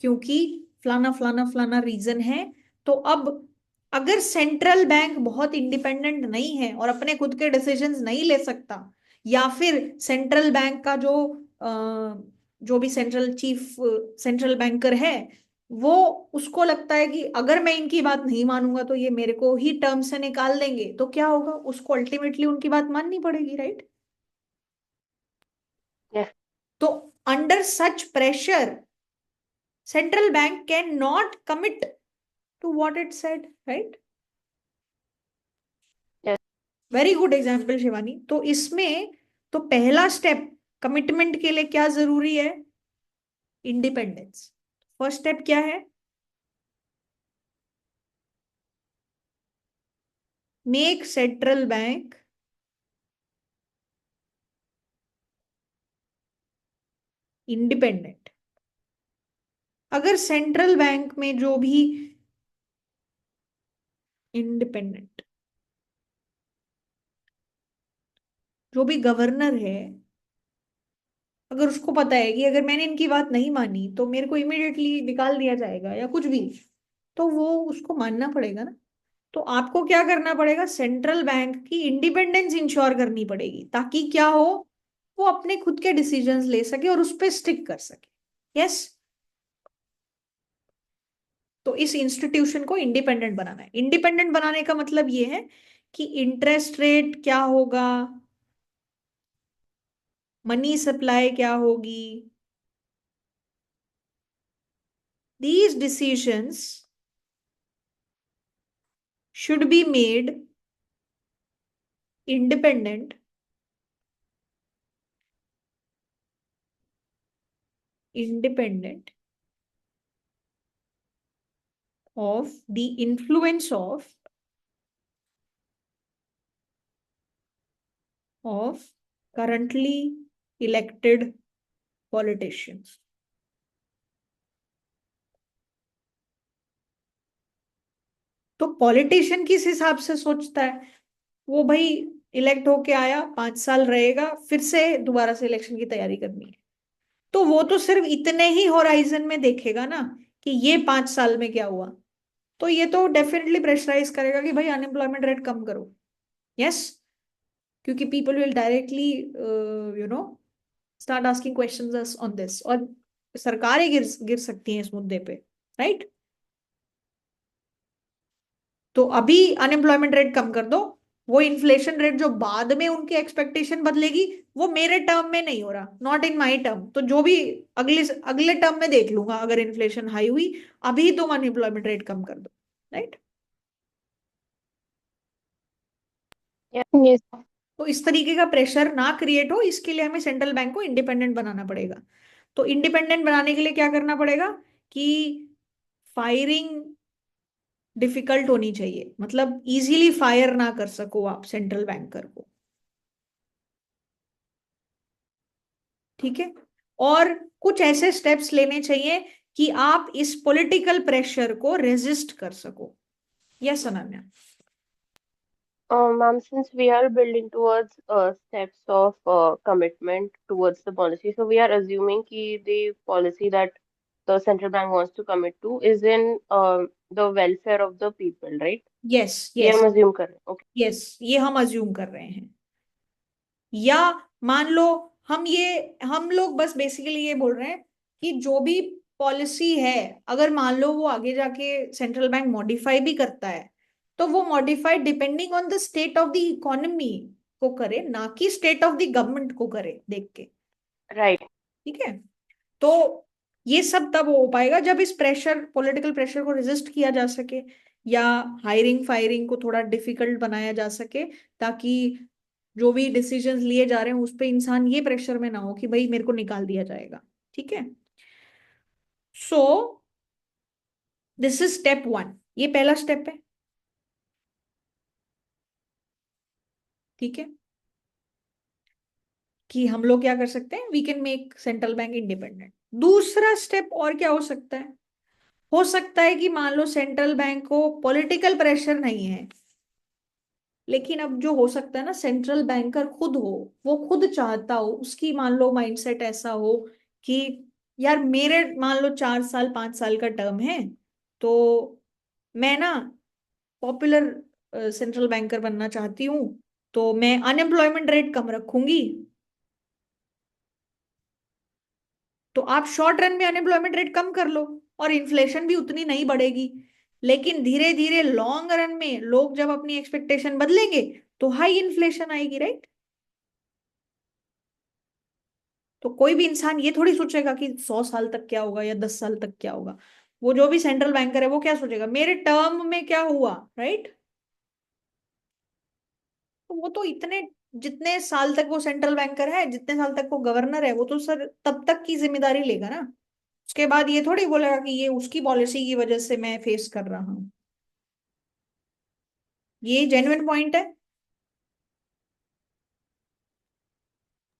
क्योंकि फलाना फलाना फलाना रीजन है। तो अब अगर सेंट्रल बैंक बहुत इंडिपेंडेंट नहीं है और अपने खुद के डिसीजंस नहीं ले सकता, या फिर सेंट्रल बैंक का जो भी सेंट्रल बैंकर है, वो उसको लगता है कि अगर मैं इनकी बात नहीं मानूंगा तो ये मेरे को ही टर्म से निकाल देंगे, तो क्या होगा? उसको अल्टीमेटली उनकी बात माननी पड़ेगी, राइट? Yes, तो under such pressure central bank can not commit to what it said, right? yes, very good example Shivani. तो इसमें तो पहला स्टेप कमिटमेंट के लिए क्या जरूरी है? इंडिपेंडेंस। फर्स्ट स्टेप क्या है? Make central bank independent. अगर सेंट्रल बैंक में जो भी इंडिपेंडेंट जो भी गवर्नर है, अगर उसको पता है कि अगर मैंने इनकी बात नहीं मानी तो मेरे को इमिडिएटली निकाल दिया जाएगा या कुछ भी, तो वो उसको मानना पड़ेगा ना। तो आपको क्या करना पड़ेगा, सेंट्रल बैंक की इंडिपेंडेंस इंश्योर करनी पड़ेगी, ताकि क्या हो, वो अपने खुद के डिसीजंस ले सके और उस पर स्टिक कर सके। यस। तो इस इंस्टीट्यूशन को इंडिपेंडेंट बनाना है। इंडिपेंडेंट बनाने का मतलब ये है कि इंटरेस्ट रेट क्या होगा, मनी सप्लाई क्या होगी, these decisions should be made independent independent of the influence of currently elected politicians. तो पॉलिटिशियन किस हिसाब से सोचता है, वो भाई इलेक्ट होके आया, 5 साल रहेगा, फिर से दोबारा से इलेक्शन की तैयारी करनी है, तो वो तो सिर्फ इतने ही होराइजन में देखेगा ना कि ये 5 साल में क्या हुआ। तो ये तो डेफिनेटली प्रेशराइज करेगा कि भाई अनएम्प्लॉयमेंट रेट कम करो। यस। क्योंकि people will directly you know start asking questions on this, और सरकारें गिर गिर सकती हैं इस मुद्दे पे, राइट। तो अभी अनएम्प्लॉयमेंट रेट कम कर दो, वो इन्फ्लेशन रेट जो बाद में उनकी एक्सपेक्टेशन बदलेगी, वो मेरे टर्म में नहीं हो रहा, नॉट इन माई टर्म, तो जो भी अगले अगले टर्म में देख लूंगा अगर इन्फ्लेशन हाई हुई, अभी तुम अनएम्प्लॉयमेंट रेट कम कर दो, राइट। यस। तो इस तरीके का प्रेशर ना क्रिएट हो, इसके लिए हमें सेंट्रल बैंक को इंडिपेंडेंट बनाना पड़ेगा। तो इंडिपेंडेंट बनाने के लिए क्या करना पड़ेगा कि फायरिंग डिफिकल्ट होनी चाहिए, मतलब इजीली फायर ना कर सको आप सेंट्रल बैंकर को, ठीक है। और कुछ ऐसे स्टेप्स लेने चाहिए कि आप इस पॉलिटिकल प्रेशर को रेजिस्ट कर सको। Yes Ananya. Ma'am, since we are building towards steps of commitment towards the policy, so we are assuming कि the policy that the central bank wants to commit to is in the welfare of the people, right? Yes ये yes हम assume कर रहे हैं, okay? Yes, ये हम assume कर रहे हैं। या मान लो हम लोग बस बेसिकली ये बोल रहे हैं कि जो भी पॉलिसी है, अगर मान लो वो आगे जाके सेंट्रल बैंक मॉडिफाई भी करता है, तो वो modify depending on the state of the economy को करे, ना कि स्टेट ऑफ द गवर्नमेंट को करे देख के, Right. ठीक है। तो ये सब तब हो पाएगा जब इस प्रेशर, पॉलिटिकल प्रेशर को रेजिस्ट किया जा सके, या हायरिंग फायरिंग को थोड़ा डिफिकल्ट बनाया जा सके, ताकि जो भी डिसीजंस लिए जा रहे हैं उस पे इंसान ये प्रेशर में ना हो कि भाई मेरे को निकाल दिया जाएगा, ठीक है। सो दिस इज स्टेप 1, ये पहला स्टेप है, ठीक है, कि हम लोग क्या कर सकते हैं, we can make central bank independent. दूसरा स्टेप और क्या हो सकता है कि मान लो सेंट्रल बैंक को पॉलिटिकल प्रेशर नहीं है, लेकिन अब जो हो सकता है ना, सेंट्रल बैंकर खुद हो, वो खुद चाहता हो, उसकी मान लो माइंडसेट ऐसा हो कि यार मेरे मान लो 4 साल 5 साल का टर्म है, तो मैं ना पॉपुलर सेंट्रल बैंकर बनना चाहती हूँ, तो मैं अनएम्प्लॉयमेंट रेट कम रखूंगी। तो आप शॉर्ट रन में अनएम्प्लॉयमेंट रेट कम कर लो और इन्फ्लेशन भी उतनी नहीं बढ़ेगी, लेकिन धीरे धीरे लॉन्ग रन में लोग जब अपनी एक्सपेक्टेशन बदलेंगे तो हाई इन्फ्लेशन आएगी, राइट। तो कोई भी इंसान ये थोड़ी सोचेगा कि 100 साल तक क्या होगा या 10 साल तक क्या होगा, वो जो भी सेंट्रल बैंकर है वो क्या सोचेगा, मेरे टर्म में क्या हुआ, राइट। तो वो तो इतने, जितने साल तक वो सेंट्रल बैंकर है, जितने साल तक वो गवर्नर है, वो तो सर तब तक की जिम्मेदारी लेगा ना, उसके बाद ये थोड़ी बोलेगा कि ये उसकी पॉलिसी की वजह से मैं फेस कर रहा हूँ। ये जेन्युइन पॉइंट है।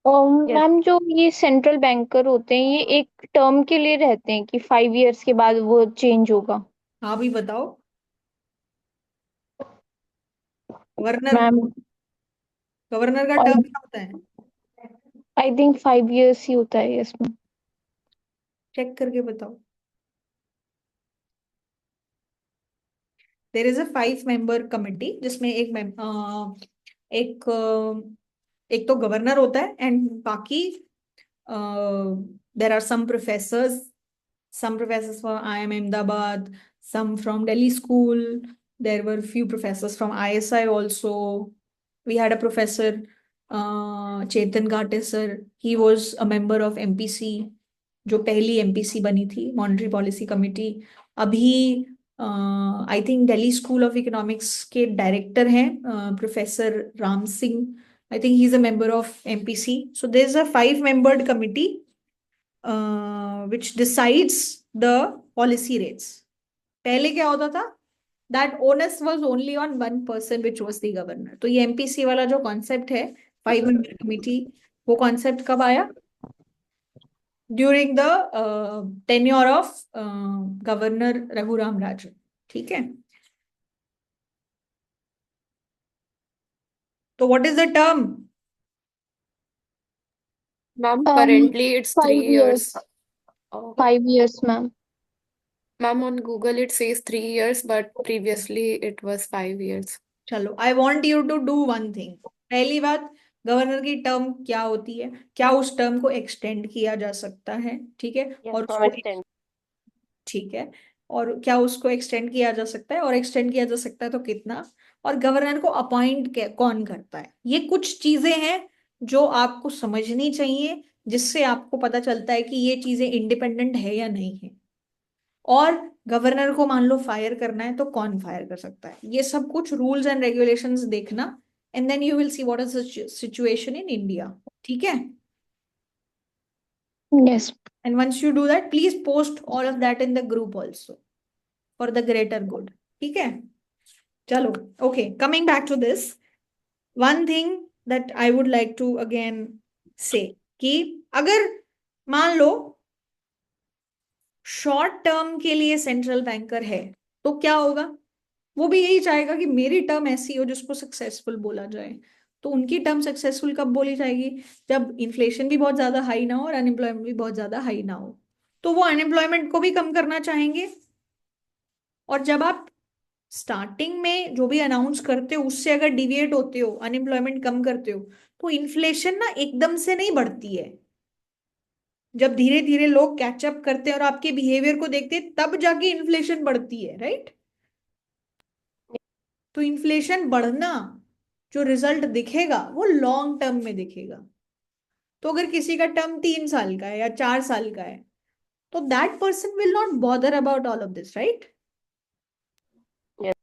और Yes. मैम जो ये सेंट्रल बैंकर होते हैं ये एक टर्म के लिए रहते हैं कि 5 इयर्स के बाद वो चेंज होगा? हाँ भी बताओ, गवर्नर। मैम गवर्नर का और टर्म क्या होता है? आई थिंक 5 years ही होता है इसमें। चेक करके बताओ। There is a 5 member committee जिसमें एक एक तो गवर्नर होता है एंड बाकी there are some professors from IIM Ahmedabad, some from Delhi school. There were few professors from ISI also. We had a professor, Chetan Ghate sir. He was a member of MPC, जो पहली MPC बनी थी, monetary policy committee. अभी I think Delhi school of economics के director हैं professor Ram Singh. I think he is a member of MPC। So there is a 5 membered committee which decides the policy rates। पहले क्या होता था? That onus was only on one person, which was the governor। तो ये MPC वाला जो concept है, 5 member committee, वो कॉन्सेप्ट कब आया? During the tenure of governor Raghuram Rajan. ठीक है। तो what is the term? Ma'am, um currently it's 3 years. 5 years, Oh, 5 years, ma'am। ma'am, on Google it says 3 years, but previously it was 5 years. चलो, I want you to do one thing. पहली बात, governor की term क्या होती है? क्या उस term को एक्सटेंड किया जा सकता है? ठीक है। Yes, और ma'am, उसको, extend. ठीक है, और क्या उसको एक्सटेंड किया जा सकता है, और एक्सटेंड किया जा सकता है तो कितना? और गवर्नर को अपॉइंट कौन करता है? ये कुछ चीजें हैं जो आपको समझनी चाहिए, जिससे आपको पता चलता है कि ये चीजें इंडिपेंडेंट है या नहीं है। और गवर्नर को मान लो फायर करना है तो कौन फायर कर सकता है? ये सब कुछ रूल्स एंड रेगुलेशंस देखना, and then you will see what is the situation in India. ठीक है। Yes। And once you do that, please post all of that in the group also for the greater good. ठीक है। चलो, okay, coming back to this, one thing that I would like to again say, कि अगर मान लो short term के लिए central banker है, तो क्या होगा? वो भी यही चाहेगा कि मेरी टर्म ऐसी हो जिसको सक्सेसफुल बोला जाए। तो उनकी टर्म सक्सेसफुल कब बोली जाएगी? जब इन्फ्लेशन भी बहुत ज्यादा हाई ना हो और अनएम्प्लॉयमेंट भी बहुत ज्यादा हाई ना हो। तो वो अनएम्प्लॉयमेंट को भी कम करना चाहेंगे। और जब आप स्टार्टिंग में जो भी अनाउंस करते हो उससे अगर डिविएट होते हो, अनएम्प्लॉयमेंट कम करते हो, तो इन्फ्लेशन ना एकदम से नहीं बढ़ती है। जब धीरे धीरे लोग कैचअप करते हैं और आपके बिहेवियर को देखते हैं, तब जाके इन्फ्लेशन बढ़ती है, राइट? तो इन्फ्लेशन बढ़ना, जो रिजल्ट दिखेगा वो लॉन्ग टर्म में दिखेगा। तो अगर किसी का टर्म 3 साल का है या 4 साल का है, तो that person will not bother about all of this, right? Yes.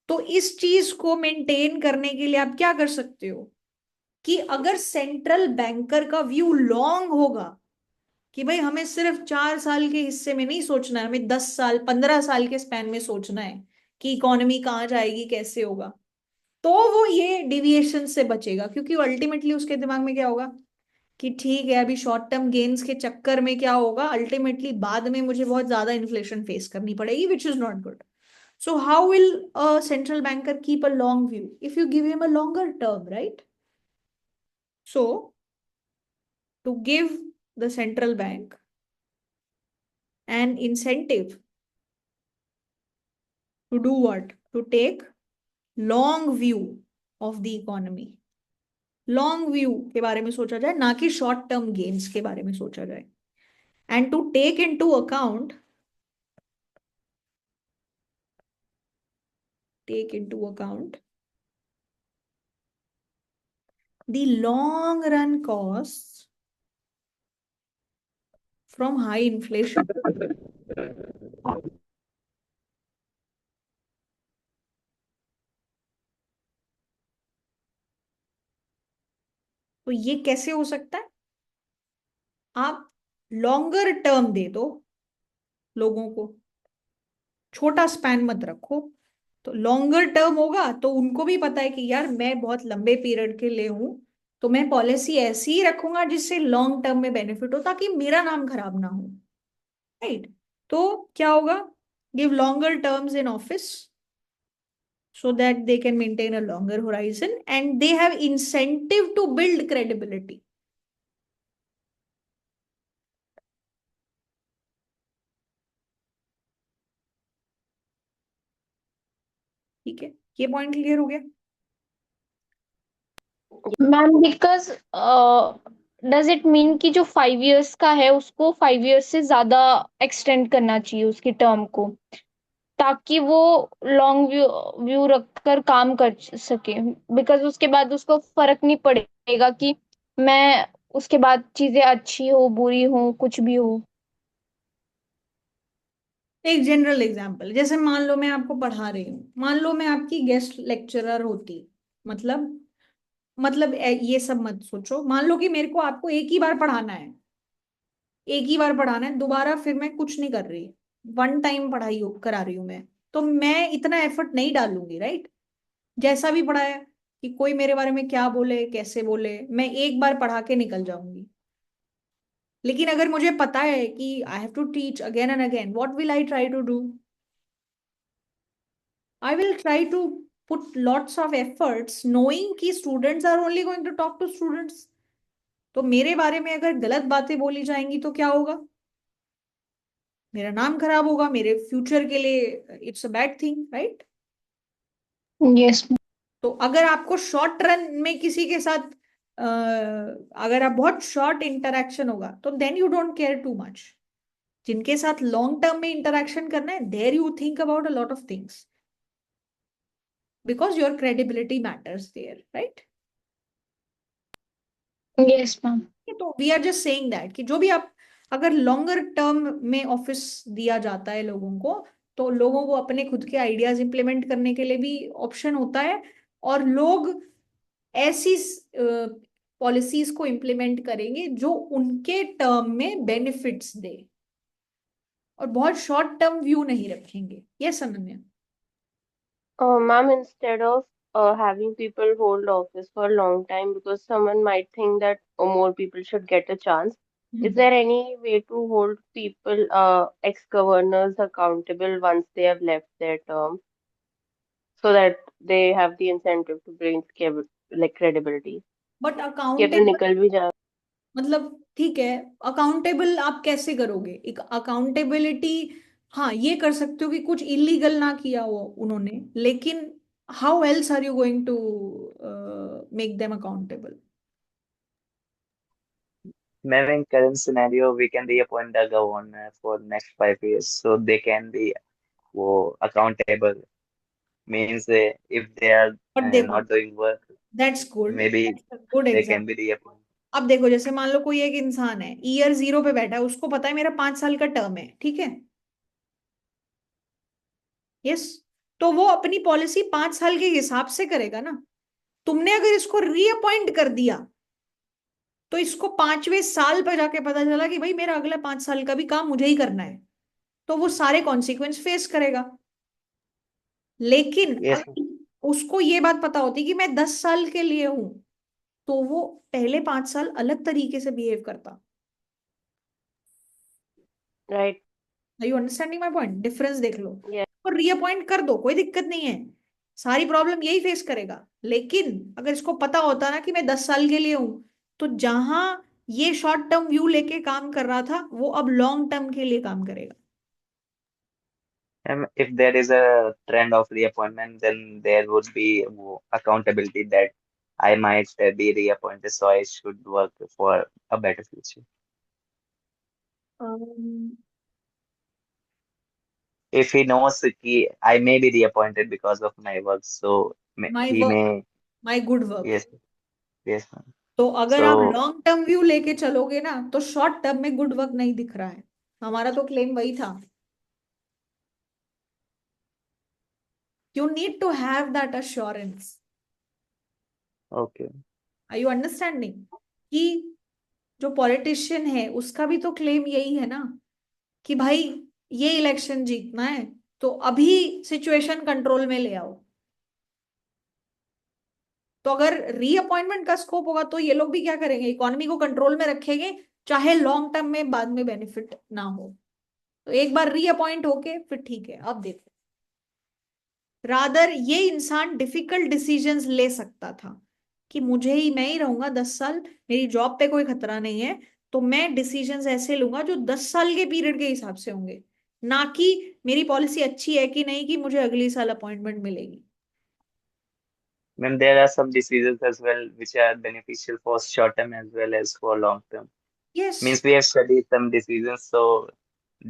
तो इस चीज को मेंटेन करने के लिए आप क्या कर सकते हो, कि अगर सेंट्रल बैंकर का व्यू लॉन्ग होगा, कि भाई हमें सिर्फ 4 साल के हिस्से में नहीं सोचना है, हमें 10 साल 15 साल के स्पैन में सोचना है कि इकोनॉमी कहाँ जाएगी, कैसे होगा, तो वो ये डिविएशन से बचेगा। क्योंकि अल्टीमेटली उसके दिमाग में क्या होगा, कि ठीक है, अभी शॉर्ट टर्म गेन्स के चक्कर में क्या होगा, अल्टीमेटली बाद में मुझे बहुत ज्यादा इन्फ्लेशन फेस करनी पड़ेगी, which is not good. So how will a central banker keep a long view if you give him a longer term, right? So to give the central bank an incentive to do what? To take long view of the economy। Long view के बारे में सोचा जाए, ना कि short term gains के बारे में सोचा जाए। And to take into account, take into account the long run costs from high inflation। तो ये कैसे हो सकता है? आप लॉन्गर टर्म दे दो लोगों को, छोटा स्पैन मत रखो। तो लॉन्गर टर्म होगा तो उनको भी पता है कि यार मैं बहुत लंबे पीरियड के लिए हूं, तो मैं पॉलिसी ऐसी ही रखूंगा जिससे लॉन्ग टर्म में बेनिफिट हो, ताकि मेरा नाम खराब ना हो, राइट? तो क्या होगा? Give longer terms in office, so that they can maintain a longer horizon and they have incentive to build credibility. ठीक है, ये पॉइंट क्लियर हो गया? Ma'am because does it mean कि जो 5 years का है उसको 5 years से ज्यादा एक्सटेंड करना चाहिए उसकी टर्म को, ताकि वो लॉन्ग व्यू व्यू रखकर काम कर सके, बिकॉज उसके बाद उसको फर्क नहीं पड़ेगा कि मैं उसके बाद चीजें अच्छी हो बुरी हो कुछ भी हो। एक जनरल एग्जांपल, जैसे मान लो मैं आपको पढ़ा रही हूँ, मान लो मैं आपकी गेस्ट लेक्चरर होती, मतलब ये सब मत सोचो, मान लो कि मेरे को आपको एक ही बार पढ़ाना है, एक ही बार पढ़ाना है, दोबारा फिर मैं कुछ नहीं कर रही, वन टाइम पढ़ाई करा रही हूँ मैं, तो मैं इतना एफर्ट नहीं डालूंगी, राइट? जैसा भी पढ़ाया कि कोई मेरे बारे में क्या बोले कैसे बोले, मैं एक बार पढ़ा के निकल जाऊंगी। लेकिन अगर मुझे पता है कि I have to teach again and again, what will I try to do? I will try to put lots of efforts knowing कि students are only going to talk to students। तो मेरे बारे में अगर गलत बातें बोली जाएंगी तो क्या होगा? मेरा नाम खराब होगा, मेरे फ्यूचर के लिए it's a bad thing, right? Yes. तो अगर आपको शॉर्ट रन में किसी के साथ अगर आप बहुत शॉर्ट इंटरेक्शन होगा तो then you don't care too much. जिनके साथ लॉन्ग टर्म में इंटरेक्शन करना है, there you think about a lot of things because your credibility matters there, right? Yes ma'am. तो we are just saying that कि जो भी आप अगर लॉन्गर टर्म में ऑफिस दिया जाता है लोगों को, तो लोगों को अपने खुद के आइडियाज इंप्लीमेंट करने के लिए भी ऑप्शन होता है, और लोग ऐसी पॉलिसीज को इंप्लीमेंट करेंगे जो उनके टर्म में बेनिफिट्स दे, और बहुत शॉर्ट टर्म व्यू नहीं रखेंगे। Yes Ananya? Ma'am, instead of having people hold office for a long time because someone might think that more people should get a chance, is there any way to hold people, ex-governors accountable once they have left their term so that they have the incentive to bring like credibility? But कि अगर accountable निकल भी जाए। मतलब ठीक है, accountable आप कैसे करोगे? एक अकाउंटेबिलिटी, हाँ ये कर सकते हो कि कुछ इलीगल ना किया हो उन्होंने, लेकिन how else are you going to make them accountable? Maybe in current scenario, we can reappoint the governor for next 5 years, so they can be accountable. Means if they are but देखो, not doing work, that's good, maybe good they example. can be reappointed. अब देखो, जैसे मान लो कोई एक इंसान है, year 0 पे बैठा है, उसको पता है मेरा 5 साल का टर्म है, ठीक है? यस। तो वो अपनी पॉलिसी 5 साल के हिसाब से करेगा ना। तुमने अगर इसको रीअपॉइंट कर दिया तो इसको 5वें साल पर जाके पता चला कि भाई मेरा अगला 5 साल का भी काम मुझे ही करना है, तो वो सारे कॉन्सिक्वेंस फेस करेगा। लेकिन Yes, अगर उसको ये बात पता होती कि मैं 10 साल के लिए हूं, तो वो पहले 5 साल अलग तरीके से बिहेव करता। Right. Are you understanding my point? Difference देख लो। Yeah. और रीअपॉइंट कर दो, कोई दिक्कत नहीं है, सारी प्रॉब्लम यही फेस करेगा। लेकिन अगर इसको पता होता ना कि मैं 10 साल के लिए हूं, तो जहां ये शॉर्ट टर्म व्यू लेके काम कर रहा था, वो अब लॉन्ग टर्म के लिए काम करेगा। if there is a trend of reappointment, then there would be accountability that I might be reappointed, so I should work for a better future. If he knows that I may be reappointed because of my work, so my he work, may. My good work. Yes, yes, ma'am. तो अगर आप So long term view लेके चलोगे ना, तो short term में good work नहीं दिख रहा है। हमारा तो क्लेम वही था। You need to have that assurance. okay. Are you understanding कि जो पॉलिटिशियन है उसका भी तो क्लेम यही है ना कि भाई ये इलेक्शन जीतना है, तो अभी सिचुएशन कंट्रोल में ले आओ। तो अगर रीअपॉइंटमेंट का स्कोप होगा तो ये लोग भी क्या करेंगे? इकोनॉमी को कंट्रोल में रखेंगे, चाहे लॉन्ग टर्म में बाद में बेनिफिट ना हो। तो एक बार रीअपॉइंट होके फिर ठीक है, अब देखो। रादर ये इंसान डिफिकल्ट डिसीजंस ले सकता था कि मैं ही रहूंगा 10 साल, मेरी जॉब पे कोई खतरा नहीं है, तो मैं डिसीजंस ऐसे लूंगा जो 10 साल के पीरियड के हिसाब से होंगे, ना कि मेरी पॉलिसी अच्छी है कि नहीं कि मुझे अगली साल अपॉइंटमेंट मिलेगी। Then there are some diseases as well which are beneficial for short term as well as for long term. Yes, Means we have studied some diseases, so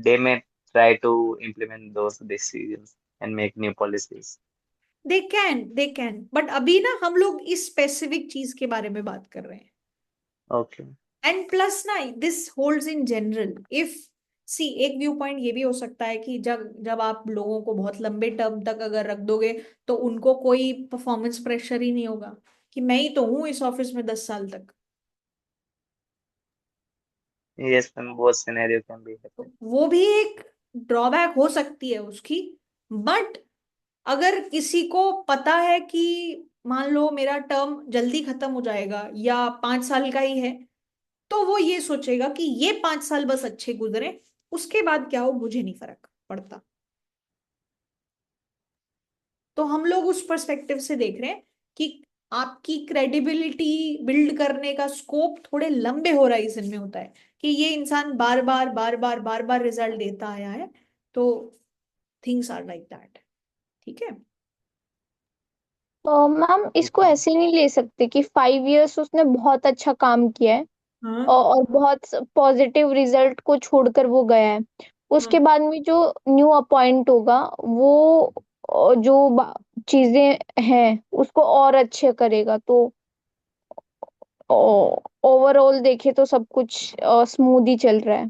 they may try to implement those decisions and make new policies. They can but अभी ना हम लोग इस specific चीज के बारे में बात कर रहे हैं। Okay. एंड प्लस ना this holds in general, if see एक व्यू पॉइंट ये भी हो सकता है कि जब जब आप लोगों को बहुत लंबे टर्म तक अगर रख दोगे तो उनको कोई परफॉर्मेंस प्रेशर ही नहीं होगा कि मैं ही तो हूं इस ऑफिस में 10 साल तक। Yes, and both scenario can be तो happen. वो भी एक ड्रॉबैक हो सकती है उसकी। बट अगर किसी को पता है कि मान लो मेरा टर्म जल्दी खत्म हो जाएगा या 5 साल का ही है, तो वो ये सोचेगा कि ये 5 साल बस अच्छे गुजरे, उसके बाद क्या हो मुझे नहीं फर्क पड़ता। तो हम लोग उस पर्सपेक्टिव से देख रहे हैं कि आपकी क्रेडिबिलिटी बिल्ड करने का स्कोप थोड़े लंबे होराइजन में होता है कि ये इंसान बार बार रिजल्ट देता आया है, तो थिंग्स आर लाइक दैट। ठीक है। तो मैम इसको Okay. ऐसे नहीं ले सकते कि 5 इयर्स उसने बहुत अच्छा काम किया है हाँ और बहुत पॉजिटिव रिजल्ट को छोड़कर वो गया है, हाँ। उसके बाद में जो न्यू अपॉइंट होगा वो जो चीजें हैं उसको और अच्छे करेगा, तो ओवरऑल देखे तो सब कुछ स्मूथ ही चल रहा है।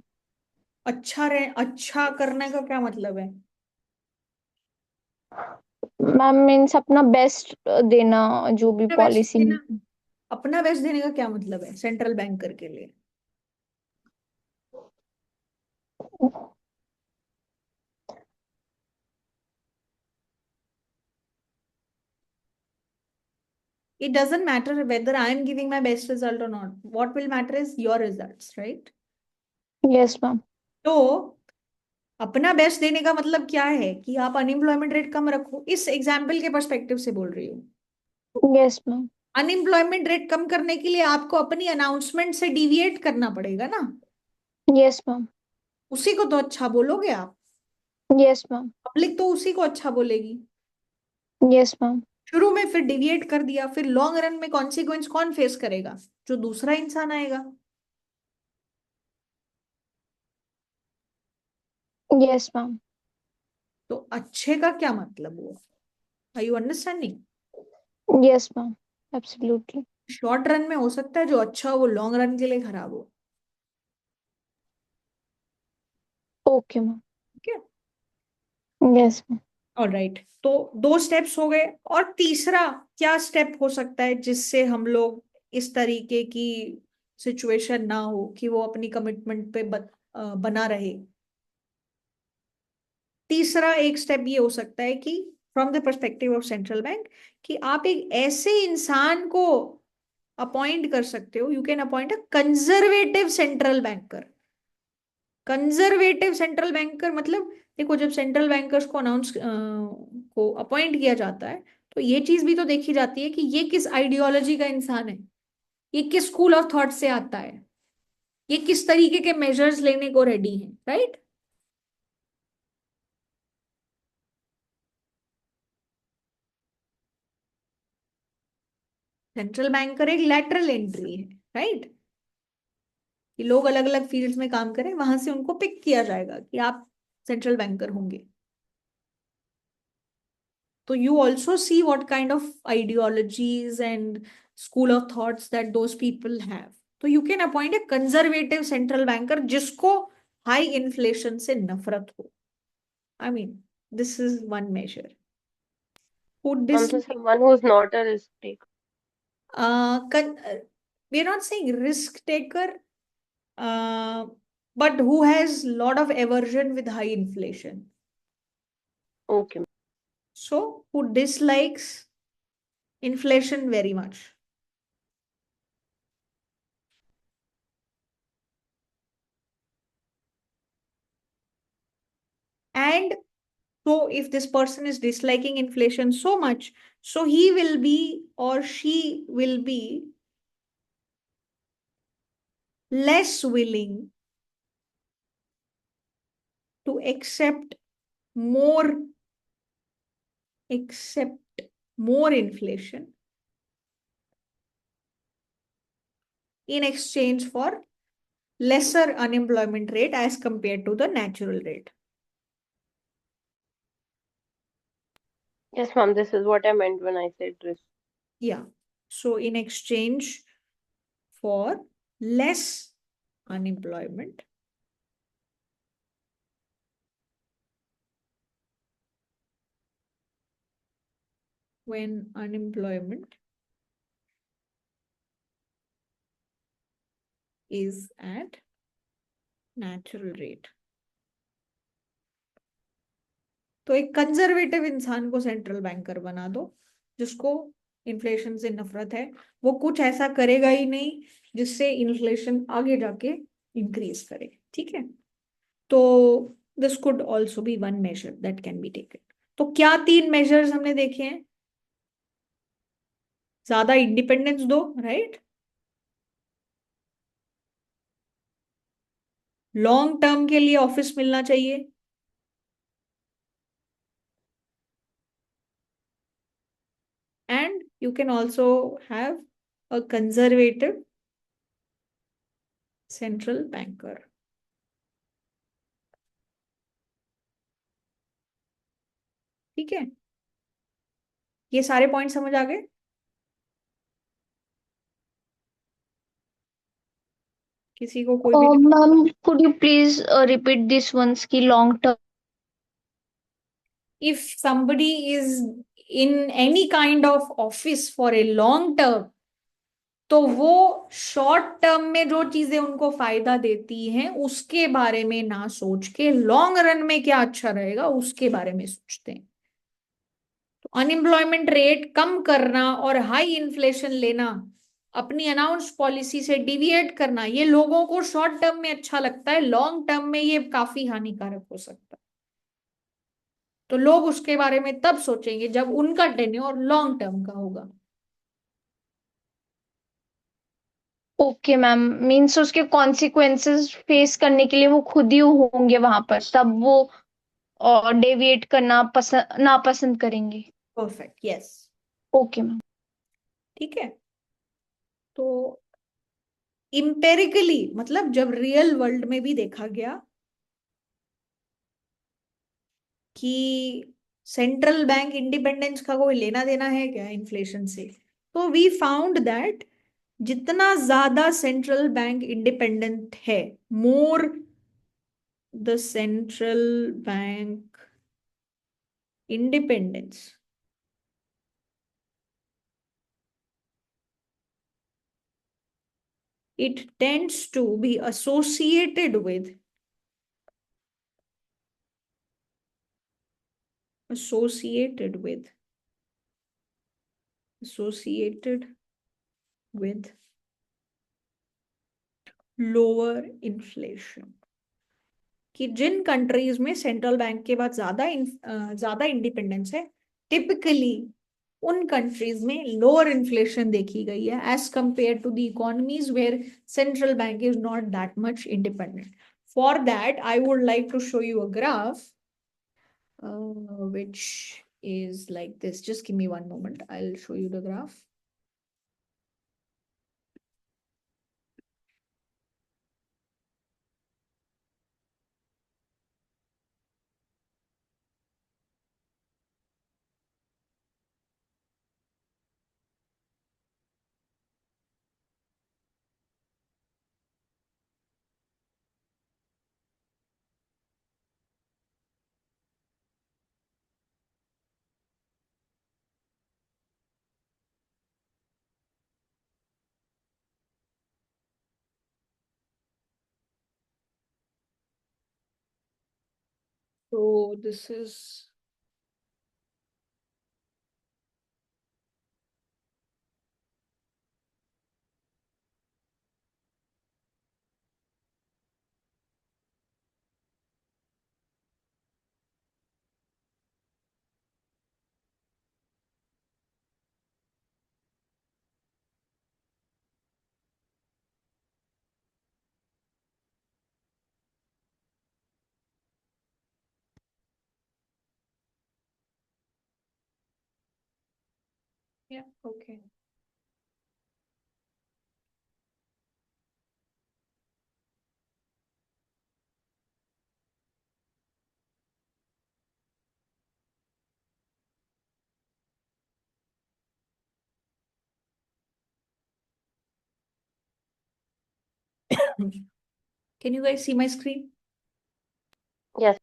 अच्छा करने का क्या मतलब है? मैम मीन्स अपना बेस्ट देना, जो भी अपना बेस्ट पॉलिसी। देना, अपना बेस्ट देने का क्या मतलब है सेंट्रल बैंकर के लिए? It doesn't matter whether I am giving my best result or not. What will matter is your results, right? Yes ma'am. तो अपना बेस्ट देने का मतलब क्या है कि आप अनएम्प्लॉयमेंट रेट कम रखो, इस एग्जाम्पल के पर्सपेक्टिव से बोल रही हूँ। Yes ma'am. अनएम्प्लॉयमेंट रेट कम करने के लिए आपको अपनी अनाउंसमेंट से डिविएट करना पड़ेगा ना। Yes ma'am. उसी को तो अच्छा बोलोगे आप, यस मैम। पब्लिक तो उसी को अच्छा बोलेगी। Yes ma'am. शुरू में फिर डिविएट कर दिया, फिर लॉन्ग रन में कॉन्सिक्वेंस कौन फेस करेगा? जो दूसरा इंसान आएगा। Yes ma'am. तो अच्छे का क्या मतलब हुआ? Are you understanding? Yes ma'am. Absolutely. Short run में हो सकता है जो अच्छा हो वो लॉन्ग रन के लिए खराब हो। Okay ma'am. ठीक है। Yes ma'am. ऑलराइट, तो 2 स्टेप्स हो गए, और तीसरा क्या स्टेप हो सकता है जिससे हम लोग इस तरीके की सिचुएशन ना हो कि वो अपनी कमिटमेंट पे बना रहे? तीसरा एक स्टेप ये हो सकता है कि from the perspective of central bank, कि आप एक ऐसे इंसान को अपॉइंट कर सकते हो, you can appoint a conservative central banker. Conservative central banker मतलब, देखो जब सेंट्रल बैंकर्स को को अपॉइंट किया जाता है, तो ये चीज भी तो देखी जाती है कि ये किस आइडियोलॉजी का इंसान है, ये किस स्कूल ऑफ थॉट से आता है, ये किस तरीके के मेजर्स लेने को रेडी है, राइट? सेंट्रल बैंकर एक लैटरल एंट्री है, राइट? कि लोग अलग अलग फील्ड्स में काम करें, वहां से उनको पिक किया जाएगा कि आप सेंट्रल बैंकर होंगे। So you also see what kind of ideologies and school of thoughts that those people have. तो you can appoint a conservative central banker जिसको high inflation से नफरत हो। I mean, this is one measure. Would this Also, someone who's not a risk taker. we're not saying risk taker, uh, but who has lot of aversion with high inflation. Okay. So who dislikes inflation very much. And So if this person is disliking inflation so much, so he will be or she will be less willing to more accept more inflation in exchange for lesser unemployment rate as compared to the natural rate. Yes, ma'am, this is what I meant when I said risk. Yeah. So in exchange for less unemployment, when unemployment is at natural rate. तो एक conservative इंसान को central banker बना दो जिसको inflation से नफरत है, वो कुछ ऐसा करेगा ही नहीं जिससे इन्फ्लेशन आगे जाके इंक्रीज करे, ठीक है। तो this could also be one measure that can be taken. तो क्या तीन मेजर्स हमने देखे हैं? ज्यादा इंडिपेंडेंस दो, राइट, लॉन्ग टर्म के लिए ऑफिस मिलना चाहिए, and you can also have a conservative central banker। ठीक है, ये सारे पॉइंट समझ आ गए? किसी को कोई भी ma'am could you please repeat this once की long term? if somebody is in any kind of office for a long term, तो वो शॉर्ट टर्म में जो चीजें उनको फायदा देती हैं उसके बारे में ना सोच के लॉन्ग रन में क्या अच्छा रहेगा उसके बारे में सोचते हैं। तो अनएम्प्लॉयमेंट रेट कम करना और हाई इन्फ्लेशन लेना, अपनी अनाउंस पॉलिसी से डिविएट करना, ये लोगों को शॉर्ट टर्म में अच्छा लगता है, लॉन्ग टर्म में ये काफी हानिकारक हो सकता है। तो लोग उसके बारे में तब सोचेंगे जब उनका टेन्योर लॉन्ग टर्म का होगा। ओके मैम, मीन्स उसके कॉन्सिक्वेंसेस फेस करने के लिए वो खुद ही होंगे वहां पर, तब वो डेविएट करना पसंद नापसंद करेंगे। Perfect, yes. Okay ma'am. ठीक है, तो इम्पेरिकली मतलब जब रियल वर्ल्ड में भी देखा गया कि सेंट्रल बैंक इंडिपेंडेंस का कोई लेना देना है क्या इन्फ्लेशन से, तो वी फाउंड दैट जितना ज्यादा सेंट्रल बैंक इंडिपेंडेंट है, more the central bank independence, it tends to be associated with associated with associated with lower inflation। कि जिन कंट्रीज में सेंट्रल बैंक के बाद ज्यादा इंडिपेंडेंस है, टिपिकली उन कंट्रीज में लोअर इन्फ्लेशन देखी गई है as compare to the economies where central bank is not that much independent. For that I would like to show you a graph which is like this. Just give me one moment, I'll show you the graph। So this is Yeah, okay. Can you guys see my screen? Yes.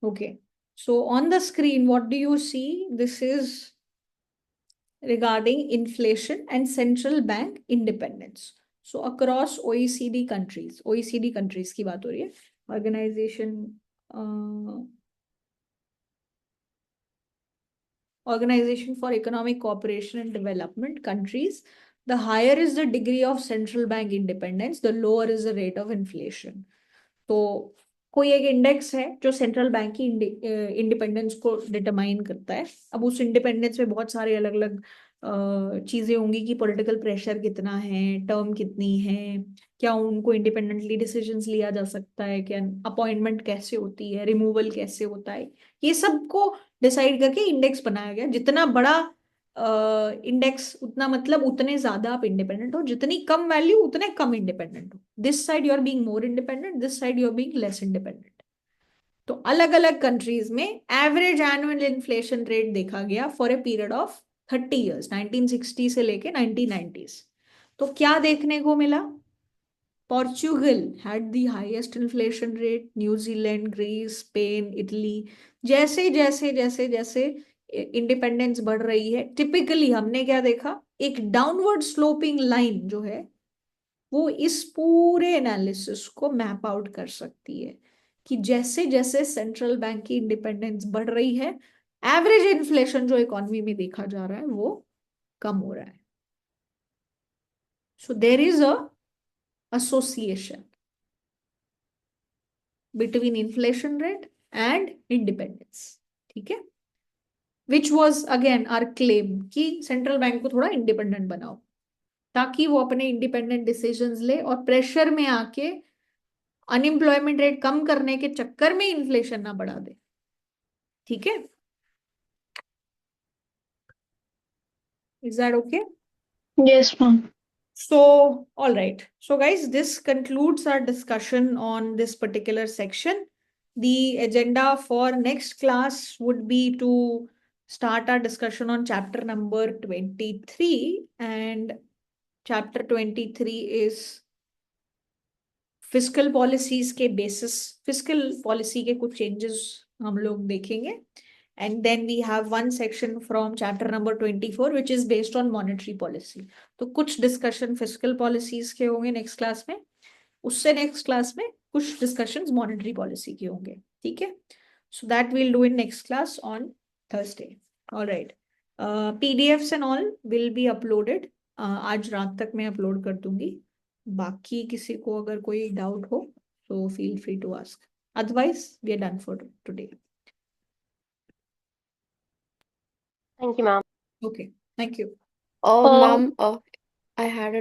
Okay. So on the screen, what do you see? This is regarding inflation and central bank independence. So across OECD countries की बात हो रही है. Organization for Economic Cooperation and Development countries, the higher is the degree of central bank independence, the lower is the rate of inflation. तो कोई एक index है जो सेंट्रल बैंक की इंडिपेंडेंस को डिटरमाइन करता है. अब उस इंडिपेंडेंस में बहुत सारे अलग अलग चीजें होंगी कि पॉलिटिकल प्रेशर कितना है, टर्म कितनी है, क्या उनको इंडिपेंडेंटली डिसीजंस लिया जा सकता है, क्या अपॉइंटमेंट कैसे होती है, रिमूवल कैसे होता है, ये सब को डिसाइड करके इंडेक्स बनाया गया. जितना बड़ा इंडेक्स उतना मतलब उतने ज्यादा आप इंडिपेंडेंट हो, जितनी कम वैल्यू उतने कम इंडिपेंडेंट हो. This side you are being more independent, this side you are being less independent. तो अलग अलग कंट्रीज में एवरेज एनुअल इन्फ्लेशन रेट देखा गया for a period of 30 years, 1960 से लेके 1990s. तो क्या देखने को मिला? Portugal had the highest inflation rate, New Zealand, Greece, Spain, Italy. जैसे जैसे जैसे जैसे इंडिपेंडेंस बढ़ रही है, टिपिकली हमने क्या देखा? एक डाउनवर्ड स्लोपिंग लाइन जो है वो इस पूरे एनालिसिस को मैप आउट कर सकती है कि जैसे जैसे सेंट्रल बैंक की इंडिपेंडेंस बढ़ रही है, एवरेज इन्फ्लेशन जो इकोनॉमी में देखा जा रहा है वो कम हो रहा है. So there is a association between inflation rate and independence. ठीक है? Which was again our claim कि सेंट्रल बैंक को थोड़ा इंडिपेंडेंट बनाओ ताकि वो अपने इंडिपेंडेंट डिसीजंस ले और प्रेशर में आके अनएम्प्लॉयमेंट रेट कम करने के चक्कर में इन्फ्लेशन ना बढ़ा दे. ठीक है? Is that okay? Yes, ma'am. So, all right. So, guys, this concludes our discussion on this particular section. The agenda for next class would be to start our discussion on chapter number 23. And chapter 23 is fiscal policies के basis, fiscal policy के कुछ changes हम लोग देखेंगे. And then we have one section from chapter number 24, which is based on monetary policy. तो कुछ discussion fiscal policies के होंगे next class में. उससे next class में कुछ discussions monetary policy के होंगे. ठीक है? So that we'll do in next class on Thursday. All right. PDFs and all will be uploaded. आज रात तक मैं upload कर दूंगी. बाकी किसी को अगर कोई doubt हो, so feel free to ask. Otherwise, we are done for today. Thank you, ma'am. Okay, thank you. Ma'am, I had a